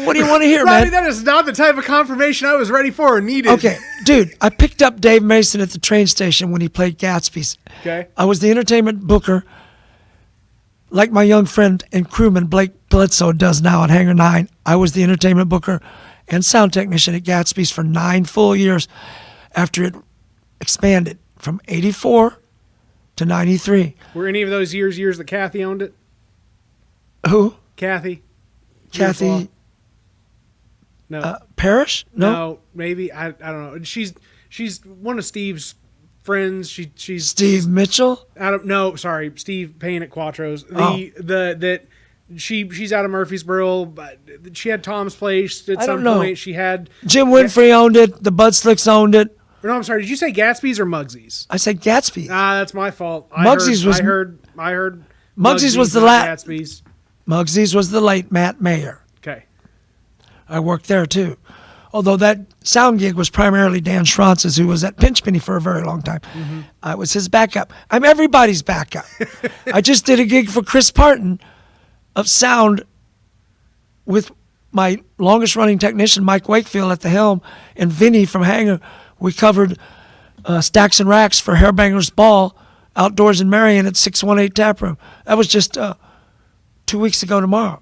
what do you want to hear, Robbie, man? that is not the type of confirmation I was ready for or needed. Okay, dude, I picked up Dave Mason at the train station when he played Gatsby's. Okay. I was the entertainment booker, like my young friend and crewman Blake Bledsoe does now at Hangar 9. I was the entertainment booker and sound technician at Gatsby's for 9 full years after it expanded from 84 to 93. Were any of those years that Kathy owned it? Who? Kathy. No. Parrish? No, maybe. I don't know. She's one of Steve's friends. She's Steve Mitchell? Steve Payne at Quattro's. She's out of Murfreesboro, but she had Tom's Place at some point. She had Jim Winfrey owned it. The Bud Slicks owned it. No, I'm sorry. Did you say Gatsby's or Muggsy's? I said Gatsby's. That's my fault. Muggsy's was. I heard. Muggsy's was the Gatsby's. Muggsy's was the late Matt Mayer. Okay. I worked there too. Although that sound gig was primarily Dan Schrantz's, who was at Pinch Penny for a very long time. I was his backup. I'm everybody's backup. I just did a gig for Chris Parton of sound with my longest running technician, Mike Wakefield, at the helm, and Vinny from Hanger. We covered Stacks and Racks for Hairbanger's Ball outdoors in Marion at 618 Tap Room. That was just 2 weeks ago tomorrow.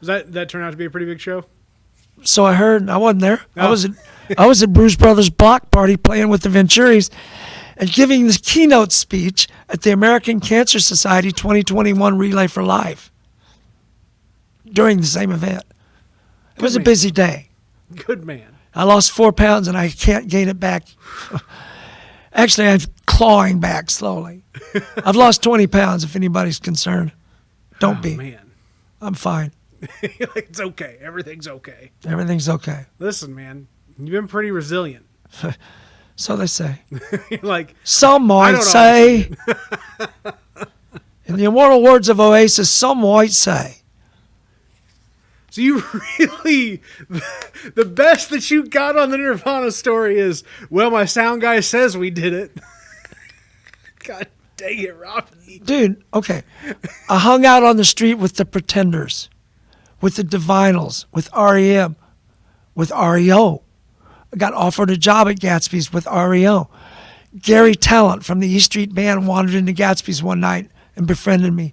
Does that turn out to be a pretty big show? So I heard. I wasn't there. Oh. I was at Bruce Brothers' block party playing with the Venturis and giving the keynote speech at the American Cancer Society 2021 Relay for Life during the same event. It was a busy day. Good man. I lost 4 pounds and I can't gain it back. Actually, I'm clawing back slowly. I've lost 20 pounds if anybody's concerned. Don't be. Man. I'm fine. It's okay. Everything's okay. Everything's okay. Listen, man, you've been pretty resilient. So they say. You're like, Some might say. In the immortal words of Oasis, some might say. so you really, the best that you got on the Nirvana story is, well, my sound guy says we did it. God dang it, Robbie. Dude, okay. I hung out on the street with the Pretenders, with the Divinals, with REM, with REO. I got offered a job at Gatsby's with REO. Gary Talent from the E Street Band wandered into Gatsby's one night and befriended me.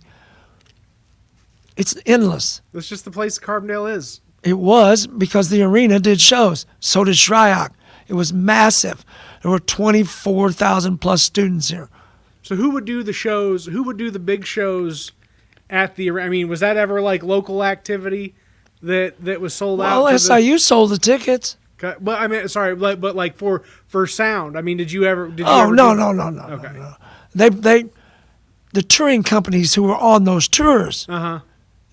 It's endless. That's just the place Carbondale is. It was because the arena did shows. So did Shryock. It was massive. There were 24,000 plus students here. So who would do the shows? Who would do the big shows at the? I mean, was that ever like local activity that was sold out? Well, SIU sold the tickets. Well, I mean, sorry, but like for sound. I mean, did you ever? No. Okay. No. They, the touring companies who were on those tours.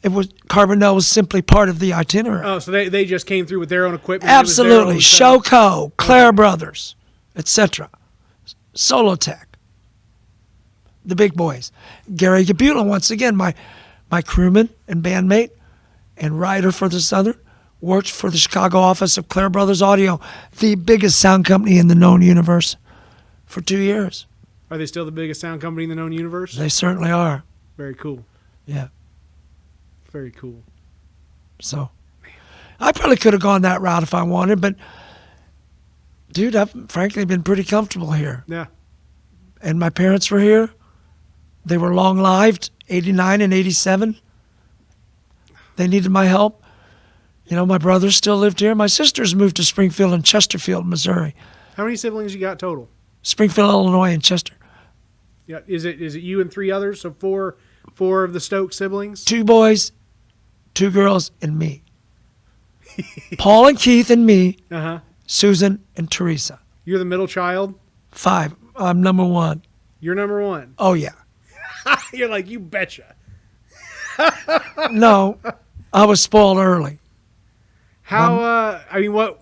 It was Carbondale was simply part of the itinerary. Oh, so they just came through with their own equipment. Absolutely, Showco, Claire Brothers, etc. Solotech, the big boys. Gary Gabula, once again, my crewman and bandmate and writer for the Southern, worked for the Chicago office of Claire Brothers Audio, the biggest sound company in the known universe, for 2 years. Are they still the biggest sound company in the known universe? They certainly are. Very cool. Yeah. Very cool. So, I probably could have gone that route if I wanted, but, dude, I've frankly been pretty comfortable here. Yeah. And my parents were here. They were long-lived, 89 and 87. They needed my help. You know, my brothers still lived here. My sisters moved to Springfield and Chesterfield, Missouri. How many siblings you got total? Springfield, Illinois, and Chester. Yeah. Is it you and 3 others? So four of the Stokes siblings? 2 boys, 2 girls, and me. Paul and Keith and me. Susan and Teresa. You're the middle child? 5. I'm number 1. You're number 1. Oh, yeah. You're like, you betcha. No, I was spoiled early. How, I mean, what,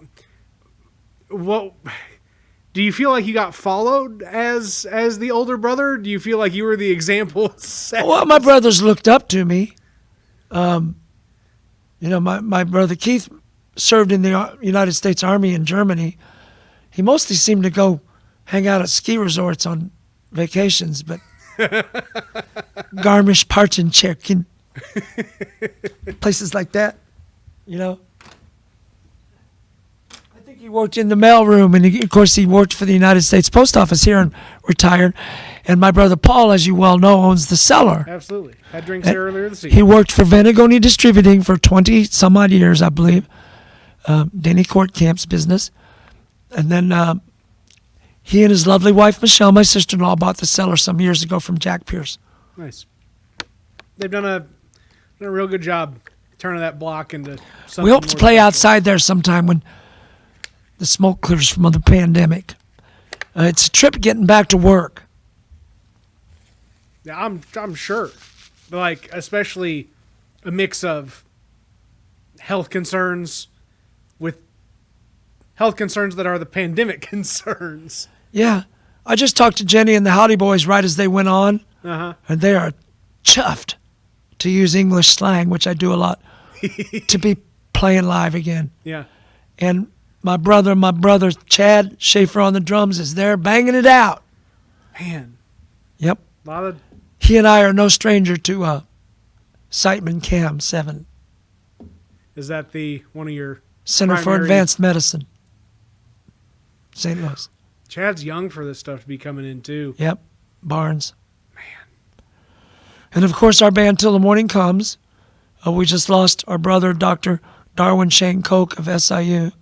do you feel like you got followed as the older brother? Do you feel like you were the example set? Well, my brothers looked up to me. You know, my brother Keith served in the United States Army in Germany. He mostly seemed to go hang out at ski resorts on vacations, but Garmisch-Partenkirchen, places like that, you know. I think he worked in the mailroom, and of course he worked for the United States Post Office here and retired. And my brother Paul, as you well know, owns the Cellar. Absolutely. Had drinks there earlier this He evening. worked for Venegoni Distributing for 20 some odd years, I believe. Denny Courtcamp's business. And then he and his lovely wife, Michelle, my sister-in-law, bought the Cellar some years ago from Jack Pierce. Nice. They've done a real good job turning that block into something. We hope to more play special. outside there sometime when the smoke clears from the pandemic. It's a trip getting back to work. Yeah, I'm sure. Like, especially a mix of health concerns with health concerns that are the pandemic concerns. Yeah. I just talked to Jenny and the Howdy Boys right as they went on, and they are chuffed, to use English slang, which I do a lot, to be playing live again. Yeah. And My brother Chad Schaefer on the drums is there banging it out. Man, Yep. a lot of He and I are no stranger to Siteman Cam 7, is that the one of your Center for primary- Advanced Medicine, St. Louis. Chad's young for this stuff to be coming in too. Yep. Barnes. Man. And of course, our band Till the Morning Comes. We just lost our brother, Dr. Darwin Shane Koch of SIU.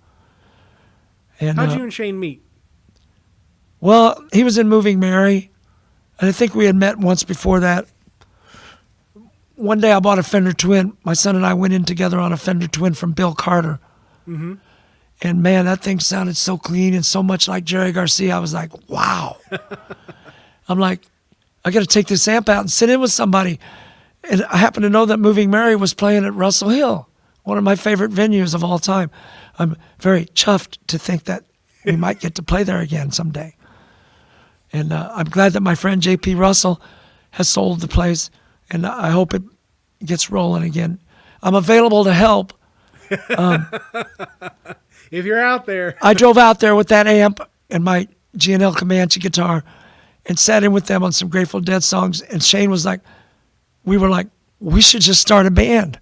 And How'd you and Shane meet? well, he was in Moving Mary, and I think we had met once before that. One day I bought a Fender Twin. My son and I went in together on a Fender Twin from Bill Carter. Mm-hmm. And man, that thing sounded so clean and so much like Jerry Garcia. I was like, wow. I'm like, I got to take this amp out and sit in with somebody. And I happen to know that Moving Mary was playing at Russell Hill, one of my favorite venues of all time. I'm very chuffed to think that we might get to play there again someday. And I'm glad that my friend J.P. Russell has sold the place, and I hope it gets rolling again. I'm available to help. If you're out there, I drove out there with that amp and my G&L Comanche guitar and sat in with them on some Grateful Dead songs. And Shane was like, we were like, we should just start a band.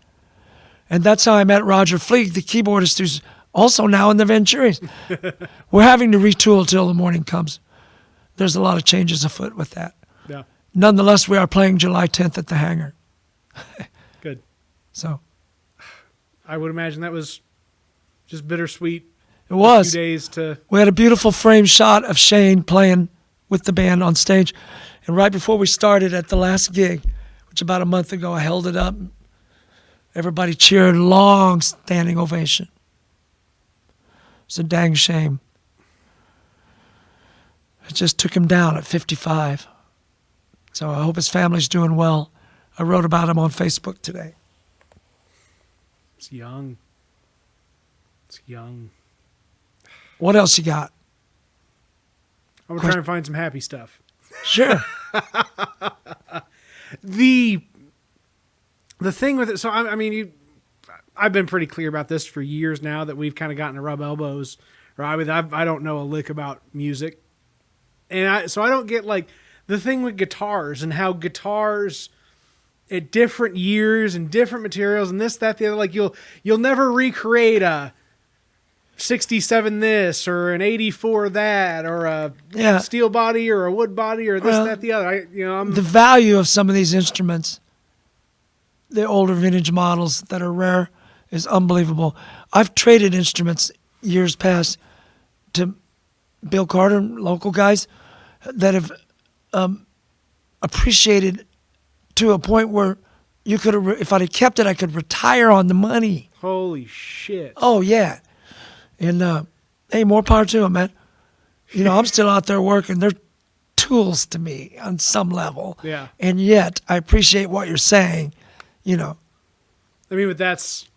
And that's how I met Roger Fleeg, the keyboardist who's also now in the Venturis. We're having to retool Till the Morning Comes. There's a lot of changes afoot with that. yeah, Nonetheless, we are playing July 10th at the Hangar. good. So I would imagine that was just bittersweet. it was. 2 days to We had a beautiful frame shot of Shane playing with the band on stage. And right before we started at the last gig, which about a month ago, I held it up. Everybody cheered, long standing ovation. It's a dang shame. It just took him down at 55. So I hope his family's doing well. I wrote about him on Facebook today. It's young. It's young. What else you got? I'm trying to find some happy stuff. Sure. The thing with it, so I mean, I've been pretty clear about this for years now that we've kind of gotten to rub elbows. Right? I don't know a lick about music, and so I don't get like the thing with guitars and how guitars at different years and different materials and this, that, the other. Like you'll never recreate a 67 this or an 84 that or a steel body or a wood body or this, that, the other. The value of some of these instruments, the older vintage models that are rare, is unbelievable. I've traded instruments years past to Bill Carter, local guys, that have appreciated to a point where you could have, if I'd have kept it, I could retire on the money. Holy shit. Oh, yeah. And, hey, more power to them, man. I'm still out there working. They're tools to me on some level. Yeah. And yet, I appreciate what you're saying, I mean, but that's,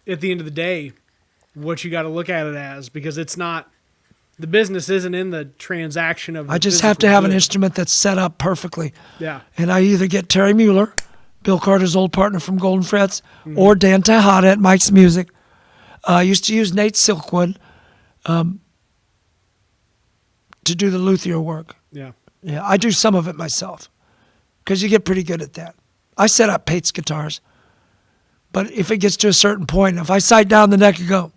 at the end of the day, what you got to look at it as, because it's not, the business isn't in the transaction of the I just have to physical have an good. instrument that's set up perfectly. Yeah. And I either get Terry Mueller, Bill Carter's old partner from Golden Frets, or Dan Tejada at Mike's Music. I used to use Nate Silkwood to do the luthier work. Yeah. Yeah, I do some of it myself because you get pretty good at that. I set up Pate's guitars. But if it gets to a certain point, if I sight down the neck and go,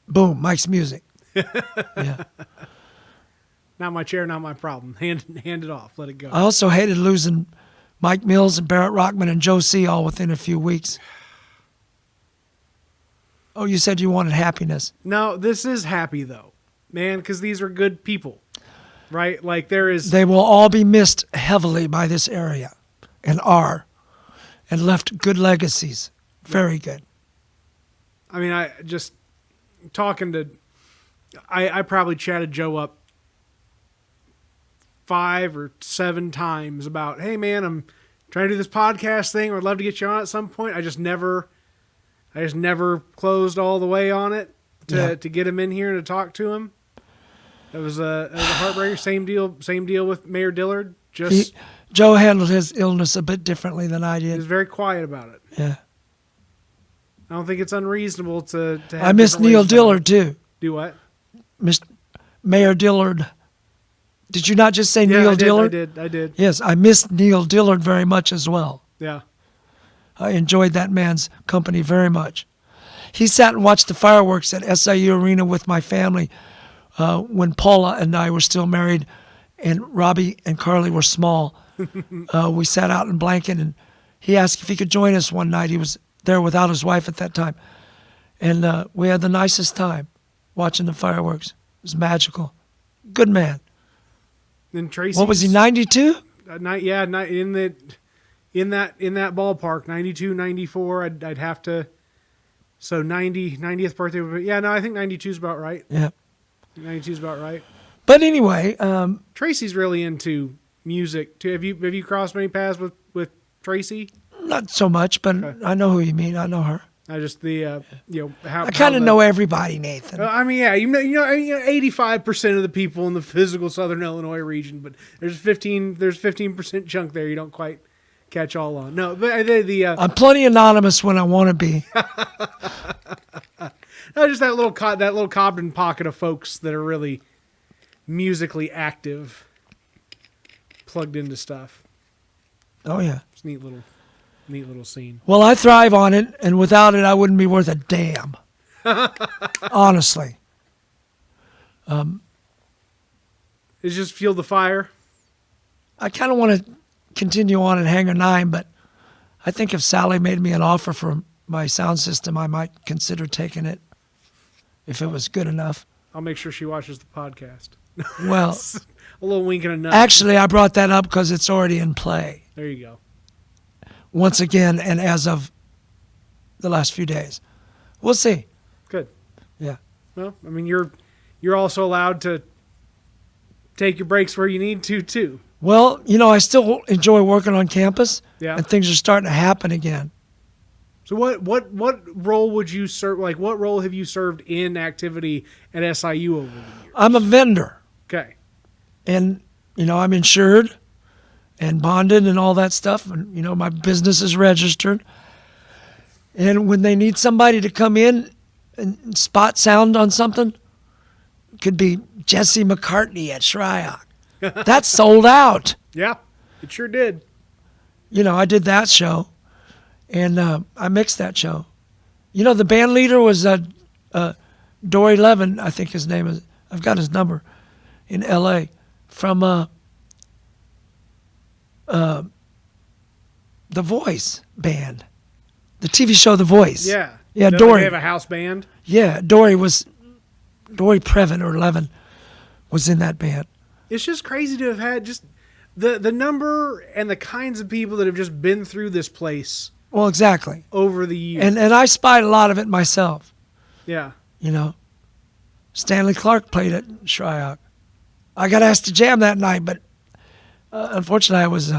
boom, Mike's Music. Yeah. Not my chair, not my problem. Hand it off. Let it go. I also hated losing Mike Mills and Barrett Rockman and Joe C. all within a few weeks. Oh, you said you wanted happiness. No, this is happy though, man, because these are good people, right? Like there is. They will all be missed heavily by this area and and left good legacies. Very good. I mean, I just talking to. I probably chatted Joe up 5 or 7 times about, hey man, I'm trying to do this podcast thing, or I'd love to get you on at some point. I just never closed all the way on it to get him in here and to talk to him. It was a heartbreaker. Same deal with Mayor Dillard. Joe handled his illness a bit differently than I He did. was very quiet about it. Yeah. I don't think it's unreasonable to have I miss different Neil ways about Dillard it. too. Do what? Miss Mayor Dillard. Did you not just say Yeah, Neil I did, Dillard? I did. Yes, I miss Neil Dillard very much as well. Yeah. I enjoyed that man's company very much. He sat and watched the fireworks at SIU Arena with my family when Paula and I were still married and Robbie and Carly were small. We sat out in blanket and he asked if he could join us one night. He was there without his wife at that time. And we had the nicest time watching the fireworks. It was magical. Good man. And Tracy. What was he, 92? In that ballpark, 92, 94. I'd have to. So 90th birthday would be, yeah, no, I think 92 is about right. Yeah. 92 is about right. But anyway, Tracy's really into music too. Have you crossed many paths with Tracy? not so much, but Okay. I know who you mean. I know her. I just how I kind of know everybody, Nathan. I mean, yeah, you know, 85% of the people in the physical Southern Illinois region, but there's 15% chunk there you don't quite catch all on. No, but I'm plenty anonymous when I want to be. just that little Cobden pocket of folks that are really musically active, plugged into stuff. Oh, yeah. It's a neat little scene. Well, I thrive on it, and without it, I wouldn't be worth a damn. Honestly. It's just fuel the fire. I kind of want to continue on at Hangar 9, but I think if Sally made me an offer for my sound system, I might consider taking it if it was good enough. I'll make sure she watches the podcast. Well, A little wink and a nudge. actually, I brought that up because it's already in play. There you go. Once again, and as of the last few days. We'll see. Good. Yeah. Well, I mean, you're also allowed to take your breaks where you need to too. Well, I still enjoy working on campus, Yeah. and things are starting to happen again. So what role would you serve? Like, what role have you served in activity at SIU over the years? I'm a vendor, Okay. and I'm insured and bonded and all that stuff, and my business is registered. And when they need somebody to come in and spot sound on something, it could be Jesse McCartney at Shryock. That's sold out. Yeah, it sure did. I did that show, and I mixed that show. The band leader was Dory Levin, I think his name is. I've got his number, in L.A. from The Voice band, the TV show The Voice. Yeah. Yeah, They Dory. have a house band. Yeah, Dory Previn or Levin was in that band. It's just crazy to have had just the number and the kinds of people that have just been through this place Well, exactly. over the years. And I spied a lot of it myself. Yeah. Stanley Clark played at Shryock. I got asked to jam that night, but unfortunately I was...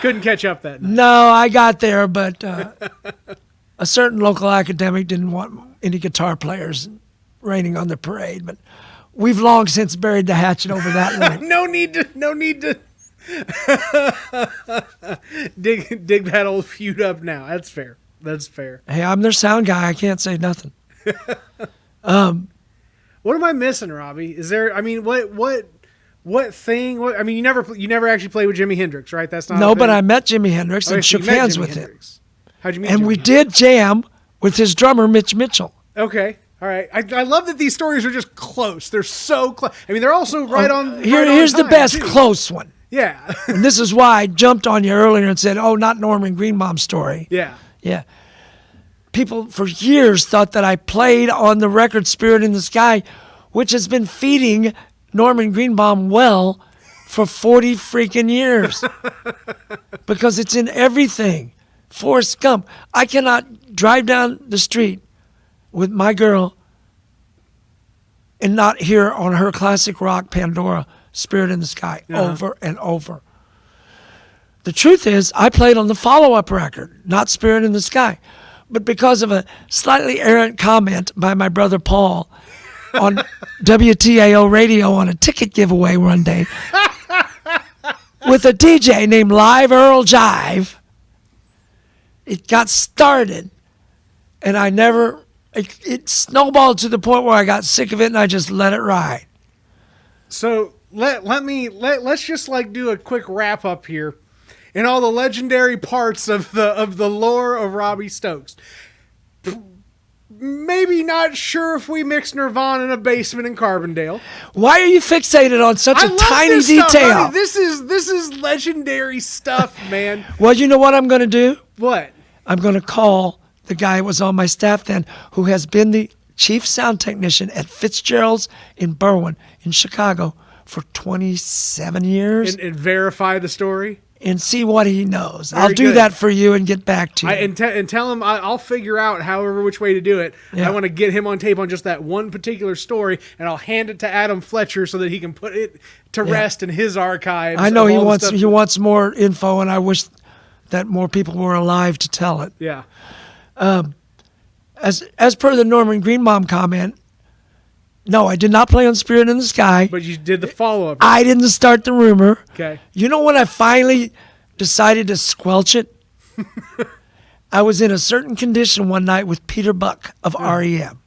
Couldn't catch up that night. No, I got there, but a certain local academic didn't want any guitar players raining on the parade. But we've long since buried the hatchet over that one. No need to dig that old feud up now. That's fair. Hey, I'm their sound guy. I can't say nothing. What am I missing, Robbie? Is there? I mean, what thing? I mean, you never actually played with Jimi Hendrix, right? That's not. No, a but thing? I met Jimi Hendrix Okay, and so shook you met hands Jimi with him. Hendrix. How'd you meet? And Jimi we Hendrix? did jam with his drummer, Mitch Mitchell. Okay. All right. I love that these stories are just close. They're so close. I mean, they're also right on. Here's the time, best too. close one. Yeah. And this is why I jumped on you earlier and said, oh, not Norman Greenbaum's story. Yeah. Yeah. People for years thought that I played on the record Spirit in the Sky, which has been feeding Norman Greenbaum well for 40 freaking years. Because it's in everything. Forrest Gump. I cannot drive down the street with my girl and not hear on her classic rock Pandora Spirit in the Sky over and over. The truth is, I played on the follow-up record, not Spirit in the Sky. But because of a slightly errant comment by my brother Paul on WTAO radio on a ticket giveaway one day with a DJ named Live Earl Jive, it got started, and I never. It snowballed to the point where I got sick of it, and I just let it ride. So let's just like do a quick wrap up here, in all the legendary parts of the lore of Robbie Stokes. Maybe not sure if we mixed Nirvana in a basement in Carbondale. Why are you fixated on such a tiny this detail? Stuff. This is legendary stuff, man. Well, you know what I'm going to do? What? I'm going to call the guy who was on my staff then, who has been the chief sound technician at Fitzgerald's in Berwyn in Chicago for 27 years. And verify the story? And see what he knows. Very I'll do good. that for you and get back to you. And tell him I'll figure out however which way to do it. Yeah. I want to get him on tape on just that one particular story, and I'll hand it to Adam Fletcher so that he can put it to rest in his archives. I know of he all the wants stuff. he wants more info, and I wish that more people were alive to tell it. Yeah. As per the Norman Greenbaum comment, no, I did not play on Spirit in the Sky. But you did the follow-up. I didn't start the rumor. Okay. You know when I finally decided to squelch it? I was in a certain condition one night with Peter Buck of REM,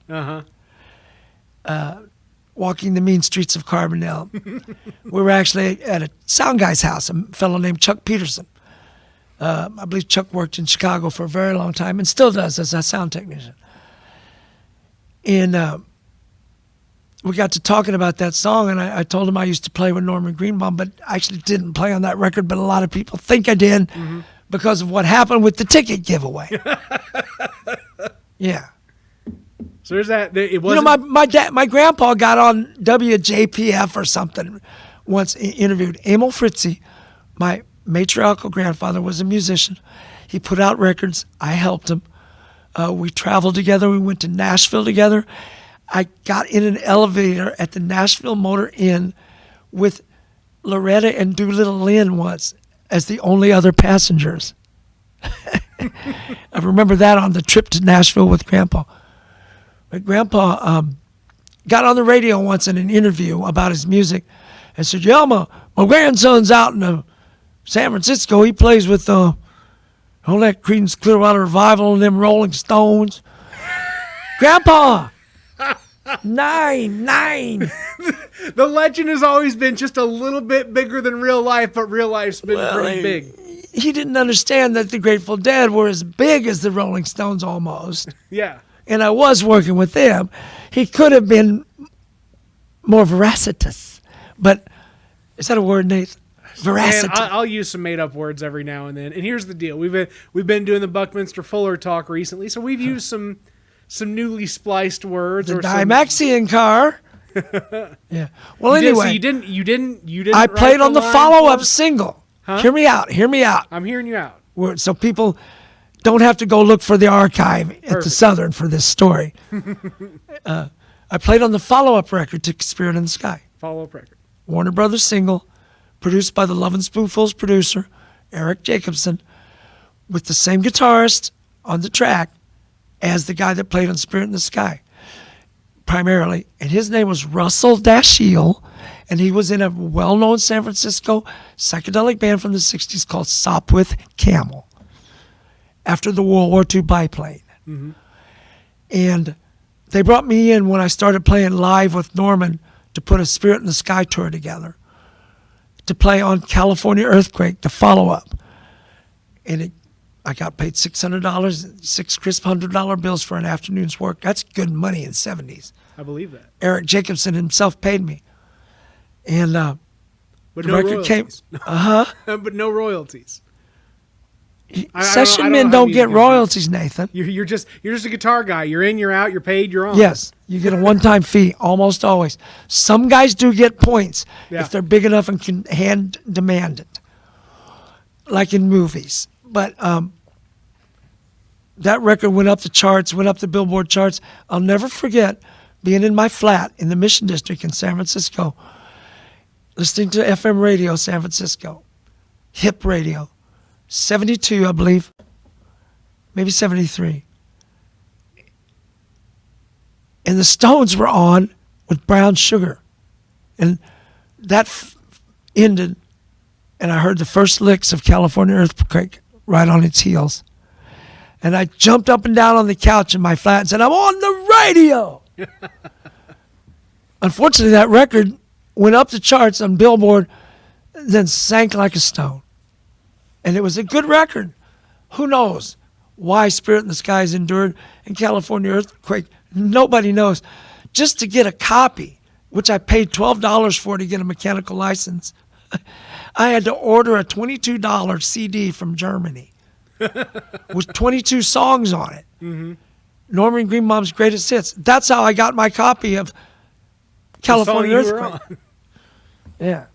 walking the mean streets of Carbondale. We were actually at a sound guy's house, a fellow named Chuck Peterson. I believe Chuck worked in Chicago for a very long time and still does as a sound technician. And we got to talking about that song, and I told him I used to play with Norman Greenbaum, but I actually didn't play on that record, but a lot of people think I did because of what happened with the ticket giveaway. Yeah. So there's that. It You wasn't, know, my grandpa got on WTF or something once, interviewed Emil Fritzi. My matriarchal grandfather was a musician. He put out records. I helped him. We traveled together. We went to Nashville together. I got in an elevator at the Nashville Motor Inn with Loretta and Doolittle Lynn once as the only other passengers. I remember that on the trip to Nashville with Grandpa. But Grandpa got on the radio once in an interview about his music and said, yeah, my grandson's out in San Francisco. He plays with all that Creedence Clearwater Revival and them Rolling Stones. Grandpa! Nine. the legend has always been just a little bit bigger than real life, but real life's been pretty big. He didn't understand that the Grateful Dead were as big as the Rolling Stones almost. Yeah. And I was working with them. He could have been more veracitous. But is that a word, Nate? Veracity. And I'll use some made-up words every now and then. And here's the deal: we've been doing the Buckminster Fuller talk recently, so we've used some newly spliced words. The or Dymaxion car. Yeah. Well, anyway. You didn't. I write played on the line follow-up for it? single. Huh? Hear me out. I'm hearing you out. So people don't have to go look for the archive at the Perfect. Southern for this story. I played on the follow-up record to Spirit in the Sky. Follow-up record. Warner Brothers single, produced by the Love and Spoonfuls producer, Eric Jacobson, with the same guitarist on the track as the guy that played on Spirit in the Sky, primarily. And his name was Russell Dashiell, and he was in a well-known San Francisco psychedelic band from the 60s called Sopwith Camel, after the World War II biplane. Mm-hmm. And they brought me in when I started playing live with Norman to put a Spirit in the Sky tour together, to play on California Earthquake, the follow-up. And I got paid $600, 6 crisp $100 bills for an afternoon's work. That's good money in the 70s. I believe that. Eric Jacobson himself paid me. And But the no record came. royalties. But no royalties. Session I don't men know how don't music get is. royalties, Nathan. You're just a guitar guy. You're in, you're out, you're paid, you're on. Yes, you get a one-time fee almost always. Some guys do get points if they're big enough and can hand demand it, like in movies. But that record went up the charts, went up the Billboard charts. I'll never forget being in my flat in the Mission District in San Francisco, listening to FM radio, San Francisco, hip radio, 72, I believe, maybe 73. And the Stones were on with Brown Sugar. And that ended, and I heard the first licks of California Earthquake right on its heels. And I jumped up and down on the couch in my flat and said, I'm on the radio. Unfortunately, that record went up the charts on Billboard, then sank like a stone. And it was a good record. Who knows why Spirit in the Skies endured and California Earthquake? Nobody knows. Just to get a copy, which I paid $12 for to get a mechanical license, I had to order a $22 CD from Germany with 22 songs on it. Mm-hmm. Norman Greenbaum's Greatest Hits. That's how I got my copy of California Earthquake. Yeah.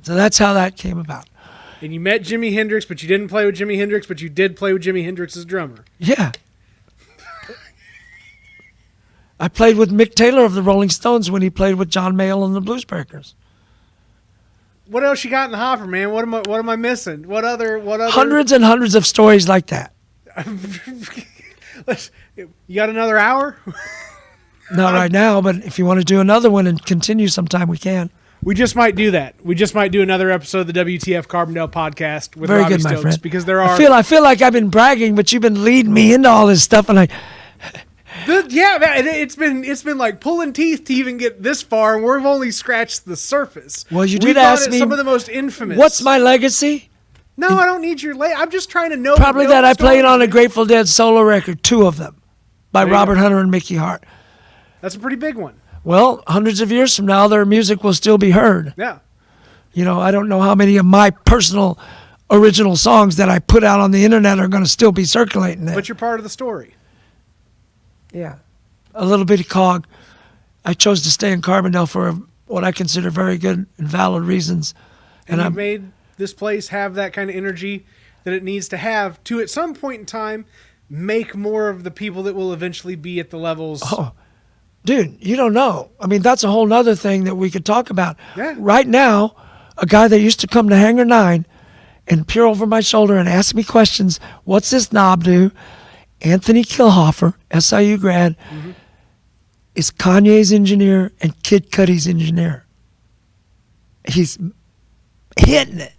So that's how that came about. And you met Jimi Hendrix, but you didn't play with Jimi Hendrix, but you did play with Jimi Hendrix's drummer. Yeah. I played with Mick Taylor of the Rolling Stones when he played with John Mayall and the Bluesbreakers. What else you got in the hopper, man? What am I missing? What other? Hundreds and hundreds of stories like that. You got another hour? Not right now, but if you want to do another one and continue sometime, we can. We just might do that. We just might do another episode of the WTF Carbondale podcast with Very Robbie good, Stokes, my friend. because there are. I feel like I've been bragging, but you've been leading me into all this stuff, and Yeah, man, it's been like pulling teeth to even get this far, and we've only scratched the surface. Well, you did ask me some of the most infamous. What's my legacy? No, I don't need your I'm just trying to know. Probably that I played on a Grateful Dead solo record, 2 of them, by Robert Hunter and Mickey Hart. That's a pretty big one. Well, hundreds of years from now, their music will still be heard. Yeah. You know, I don't know how many of my personal original songs that I put out on the internet are going to still be circulating there. But you're part of the story. Yeah. A little bitty cog. I chose to stay in Carbondale for what I consider very good and valid reasons. And I've made this place have that kind of energy that it needs to have to, at some point in time, make more of the people that will eventually be at the levels. Oh, dude, you don't know. I mean, that's a whole nother thing that we could talk about. Yeah. Right now, a guy that used to come to Hangar 9 and peer over my shoulder and ask me questions, what's this knob do? Anthony Kilhofer, SIU grad, is Kanye's engineer and Kid Cudi's engineer. He's hitting it.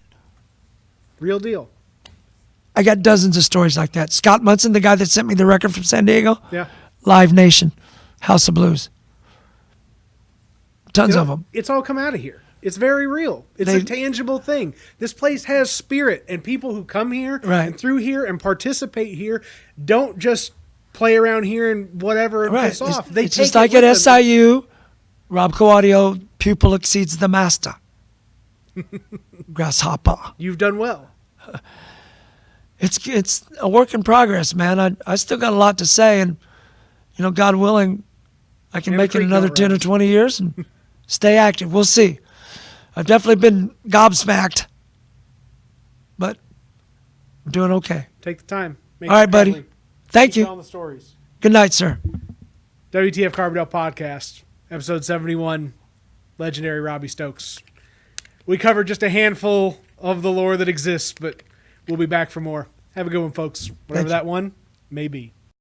Real deal. I got dozens of stories like that. Scott Munson, the guy that sent me the record from San Diego, Yeah. Live Nation, House of Blues. Tons of them. It's all come out of here. It's very real. It's a tangible thing. This place has spirit, and people who come here and through here and participate here don't just play around here and whatever and piss off. It's just like at SIU, Rob Coaudio, pupil exceeds the master. Grasshopper. You've done well. It's a work in progress, man. I still got a lot to say, and you know, God willing, I can make it another 10 or 20 years and stay active. We'll see. I've definitely been gobsmacked, but I'm doing okay. Take the time. All right, buddy. Thank you. Telling the stories. Good night, sir. WTF Carbondale Podcast, episode 71, legendary Robbie Stokes. We covered just a handful of the lore that exists, but we'll be back for more. Have a good one, folks. Whatever that one may be.